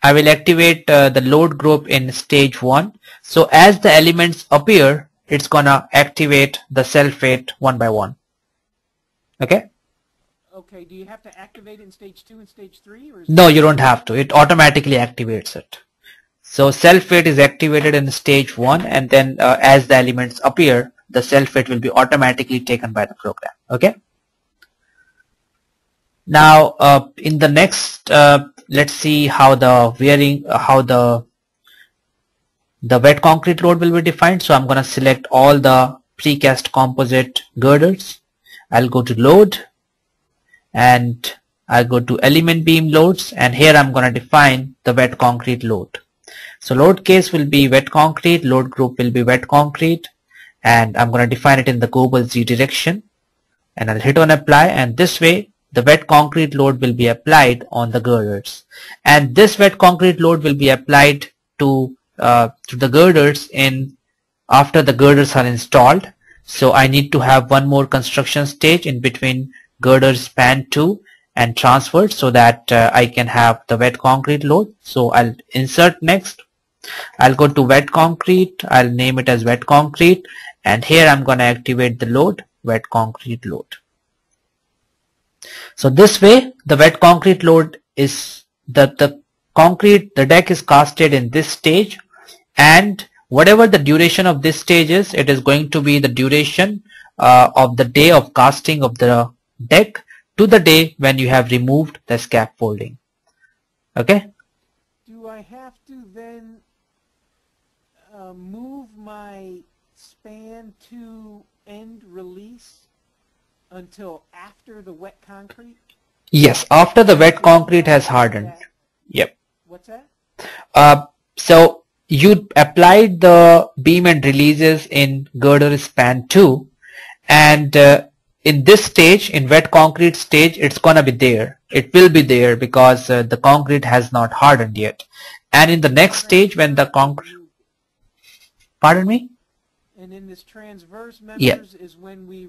A: activate the load group in stage 1. So as the elements appear, it's gonna activate the self-weight one by one. Okay?
B: Okay, do you have to activate it in stage 2 and stage 3? Or
A: No, you don't have to. It automatically activates it. So self-weight is activated in stage 1, and then as the elements appear, the self-weight will be automatically taken by the program. Okay? Now in the next, let's see how the wet concrete load will be defined. So I'm going to select all the precast composite girders. I'll go to load, and I'll go to element beam loads, and here I'm going to define the wet concrete load. So load case will be wet concrete, load group will be wet concrete, and I'm going to define it in the global Z direction, and I'll hit on apply, and this way the wet concrete load will be applied on the girders, and this wet concrete load will be applied to the girders after the girders are installed. So I need to have one more construction stage in between girders span 2 and transferred, so that I can have the wet concrete load. So I'll insert next. I'll go to wet concrete. I'll name it as wet concrete, and here I'm going to activate the load, wet concrete load. So this way the wet concrete load is the deck is casted in this stage, and whatever the duration of this stage is, it is going to be the duration of the day of casting of the deck to the day when you have removed the scaffolding. Okay?
B: Do I have to then move my span 2 end release until after the wet concrete?
A: Yes, after the wet concrete has hardened. Yep.
B: What's that?
A: So you applied the beam and releases in girder span 2, and in this stage, in wet concrete stage, it's gonna be there. It will be there because the concrete has not hardened yet. And in the next stage, when the concrete, pardon me?
B: And in this transverse members is when we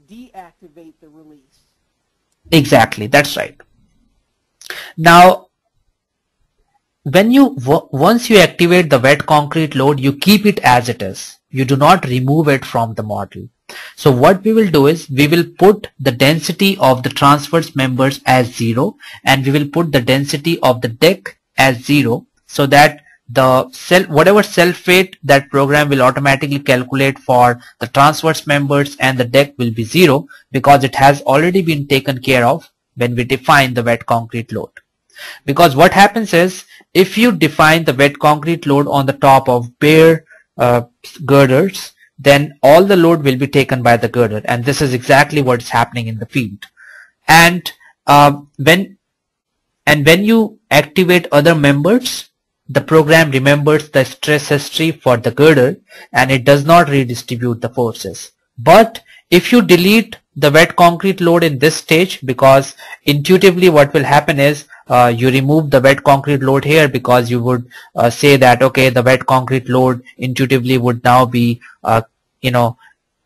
B: deactivate the release.
A: Exactly, that's right. Now, once you activate the wet concrete load, you keep it as it is. You do not remove it from the model. So what we will do is, we will put the density of the transverse members as 0, and we will put the density of the deck as 0, so that whatever self-weight that program will automatically calculate for the transverse members and the deck will be 0, because it has already been taken care of when we define the wet concrete load. Because what happens is, if you define the wet concrete load on the top of bare girders, then all the load will be taken by the girder, and this is exactly what is happening in the field. And when you activate other members, the program remembers the stress history for the girder, and it does not redistribute the forces. But if you delete the wet concrete load in this stage, because intuitively what will happen is, you remove the wet concrete load here, because you would say that, okay, the wet concrete load intuitively would now be you know,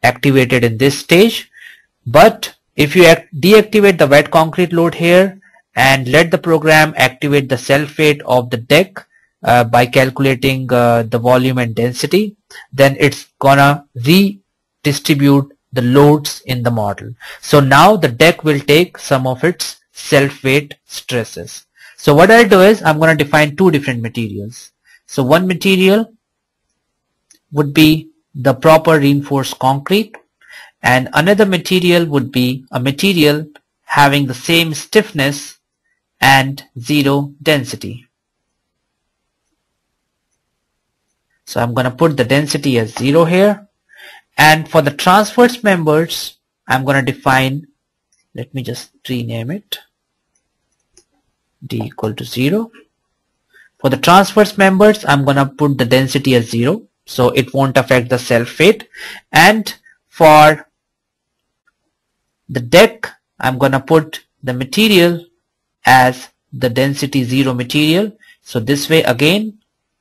A: activated in this stage. But if you deactivate the wet concrete load here and let the program activate the self-weight of the deck by calculating the volume and density, then it's gonna redistribute the loads in the model. So now the deck will take some of its self-weight stresses. So what I'll do is I'm going to define two different materials. So one material would be the proper reinforced concrete, and another material would be a material having the same stiffness and zero density. So I'm going to put the density as 0 here. And for the transverse members, I'm going to define, let me just rename it, D equal to 0. For the transverse members, I'm going to put the density as 0, so it won't affect the self-weight. And for the deck, I'm going to put the material as the density 0 material. So this way again,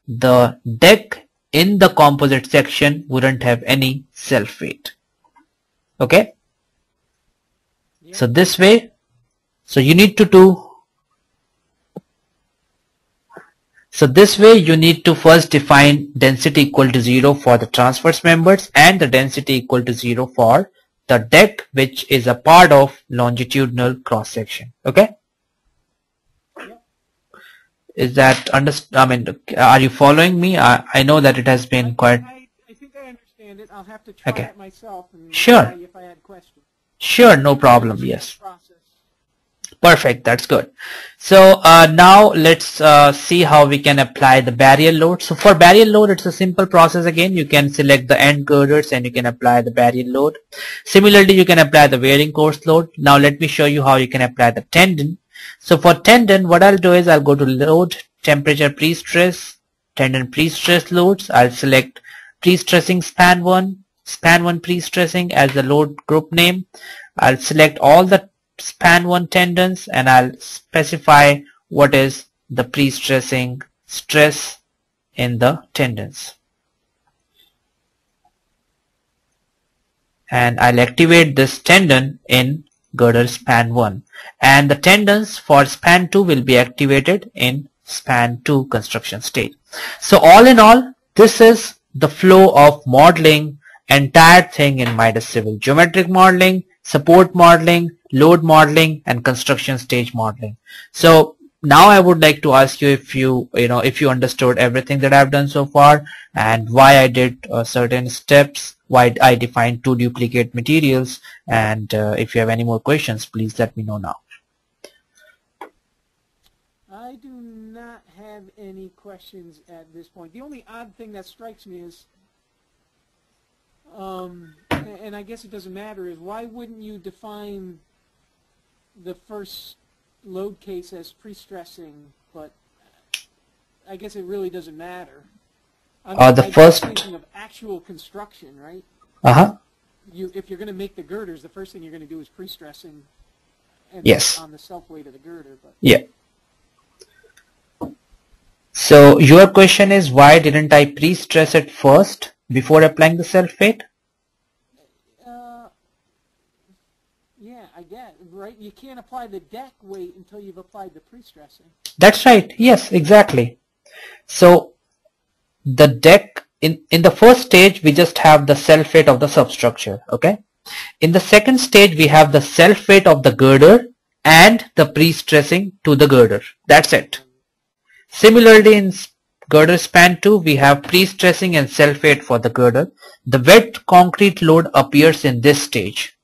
A: the deck in the composite section wouldn't have any self-weight. Okay?
B: Yeah.
A: So this way, so you need to you need to first define density equal to 0 for the transverse members and the density equal to 0 for the deck, which is a part of longitudinal cross section. Okay? Is that I mean, are you following me? I know that it has been quite.
B: I think I understand it. I'll have to try it myself and
A: sure.
B: tell you if I had questions.
A: Sure, no problem. Yes.
B: Process.
A: Perfect. That's good. So now let's see how we can apply the barrier load. So for barrier load, it's a simple process. Again, you can select the end girders and you can apply the barrier load. Similarly, you can apply the wearing course load. Now let me show you how you can apply the tendon. So for tendon, what I'll do is I'll go to load, temperature pre-stress, tendon pre-stress loads. I'll select pre-stressing span 1 pre-stressing as the load group name. I'll select all the span 1 tendons and I'll specify what is the pre-stressing stress in the tendons. And I'll activate this tendon in girder span 1, and the tendons for span 2 will be activated in span 2 construction stage. So all in all, this is the flow of modeling entire thing in Midas Civil: geometric modeling, support modeling, load modeling, and construction stage modeling. So now I would like to ask you if you understood everything that I've done so far and why I did certain steps, why I defined 2 duplicate materials, and if you have any more questions, please let me know now.
B: I do not have any questions at this point. The only odd thing that strikes me is, and I guess it doesn't matter, is why wouldn't you define the first load case as pre-stressing, but I guess it really doesn't matter. I'm thinking of actual construction, right? If you're going to make the girders, the first thing you're going to do is pre-stressing, and
A: yes,
B: on the self-weight of the girder. But
A: yeah. So your question is, why didn't I pre-stress it first before applying the self-weight?
B: Yeah, I get it, right? You can't apply the deck weight until you've applied the pre-stressing.
A: That's right. Yes, exactly. So the deck, in the first stage, we just have the self-weight of the substructure. Okay. In the second stage, we have the self-weight of the girder and the pre-stressing to the girder. That's it. Similarly, in girder span 2, we have pre-stressing and self-weight for the girder. The wet concrete load appears in this stage.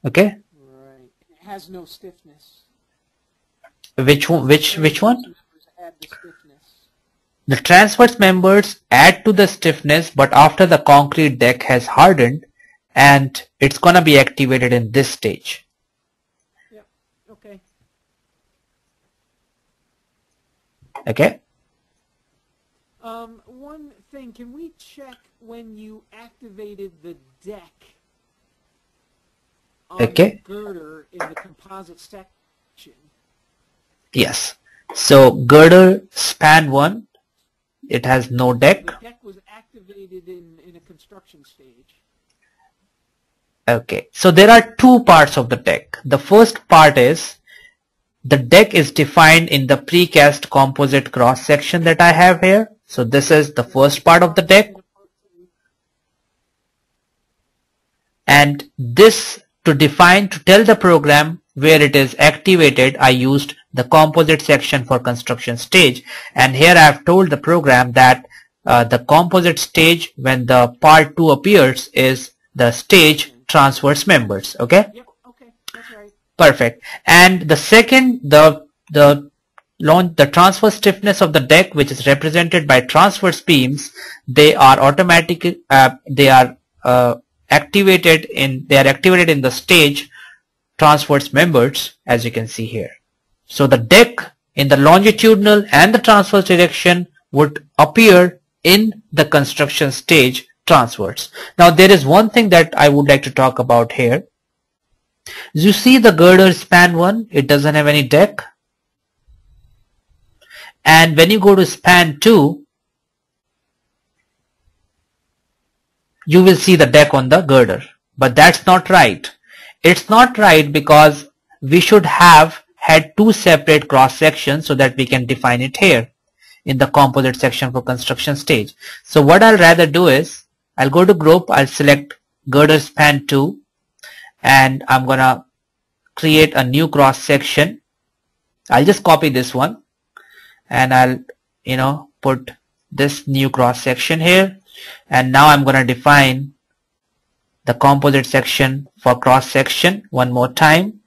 A: Okay.
B: Right. It has no stiffness.
A: Which one? Which one?
B: Add the stiffness.
A: The transverse members add to the stiffness, but after the concrete deck has hardened, and it's gonna be activated in this stage.
B: Yep. Okay.
A: Okay.
B: One thing, can we check when you activated the deck on
A: okay.
B: the girder in the composite construction.
A: Yes. So girder span 1, it has no deck.
B: The deck was activated in a construction stage.
A: Okay. So there are two parts of the deck. The first part is the deck is defined in the precast composite cross section that I have here. So this is the first part of the deck. And this to tell the program where it is activated, I used the composite section for construction stage. And here I have told the program that the composite stage, when the part 2 appears, is the stage transverse members. Okay?
B: Yep, okay, that's right.
A: Perfect. And the second, the transverse stiffness of the deck, which is represented by transverse beams, they are activated in the stage transverse members, as you can see here. So the deck in the longitudinal and the transverse direction would appear in the construction stage transverse. Now there is one thing that I would like to talk about here. You see the girder span 1, it doesn't have any deck. And when you go to span 2, you will see the deck on the girder. But that's not right. It's not right because we should have had two separate cross sections so that we can define it here in the composite section for construction stage. So what I'll rather do is, I'll go to group, I'll select girder span 2, and I'm gonna create a new cross section. I'll just copy this one and I'll put this new cross section here, and now I'm gonna define the composite section for cross section one more time.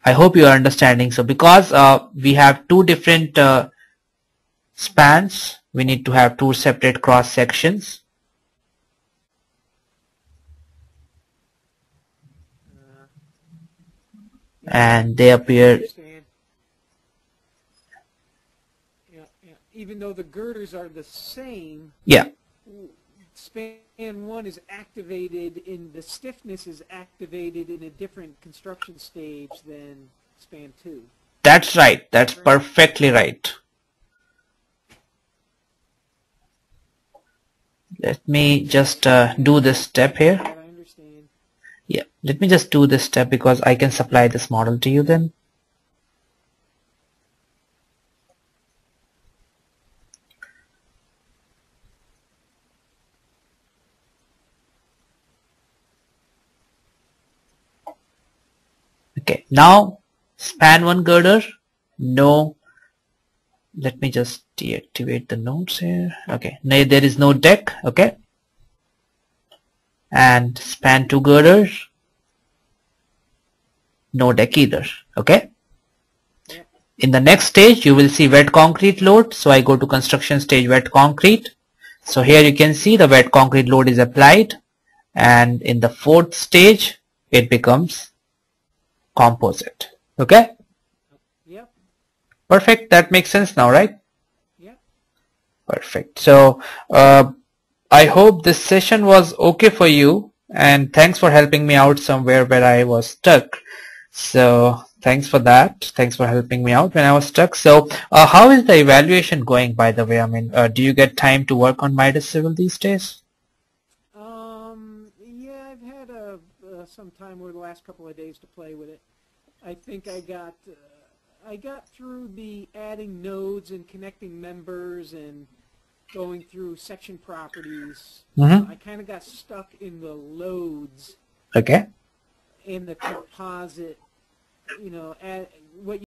A: I hope you are understanding. So because we have two different spans, we need to have two separate cross sections. And they appear.
B: Even though the girders are the same,
A: yeah,
B: span 1 is activated the stiffness is activated in a different construction stage than span 2.
A: That's right. That's perfectly right. Let me just do this step here. Yeah, let me just do this step because I can supply this model to you then. Okay, now span 1 girder, no, let me just deactivate the nodes here. Okay, no, there is no deck. Okay, and span 2 girder, no deck either. Okay, in the next stage you will see wet concrete load. So I go to construction stage wet concrete. So here you can see the wet concrete load is applied, and in the fourth stage it becomes composite. Okay.
B: Yep.
A: Perfect. That makes sense now, right?
B: Yep.
A: Perfect. So I hope this session was okay for you, and thanks for helping me out somewhere where I was stuck. So thanks for that. Thanks for helping me out when I was stuck. So how is the evaluation going, by the way? I mean, do you get time to work on Midas Civil these days?
B: Yeah, I've had some time over the last couple of days to play with it. I think I got through the adding nodes and connecting members and going through section properties. I kind of got stuck in the loads.
A: Okay.
B: In the composite, what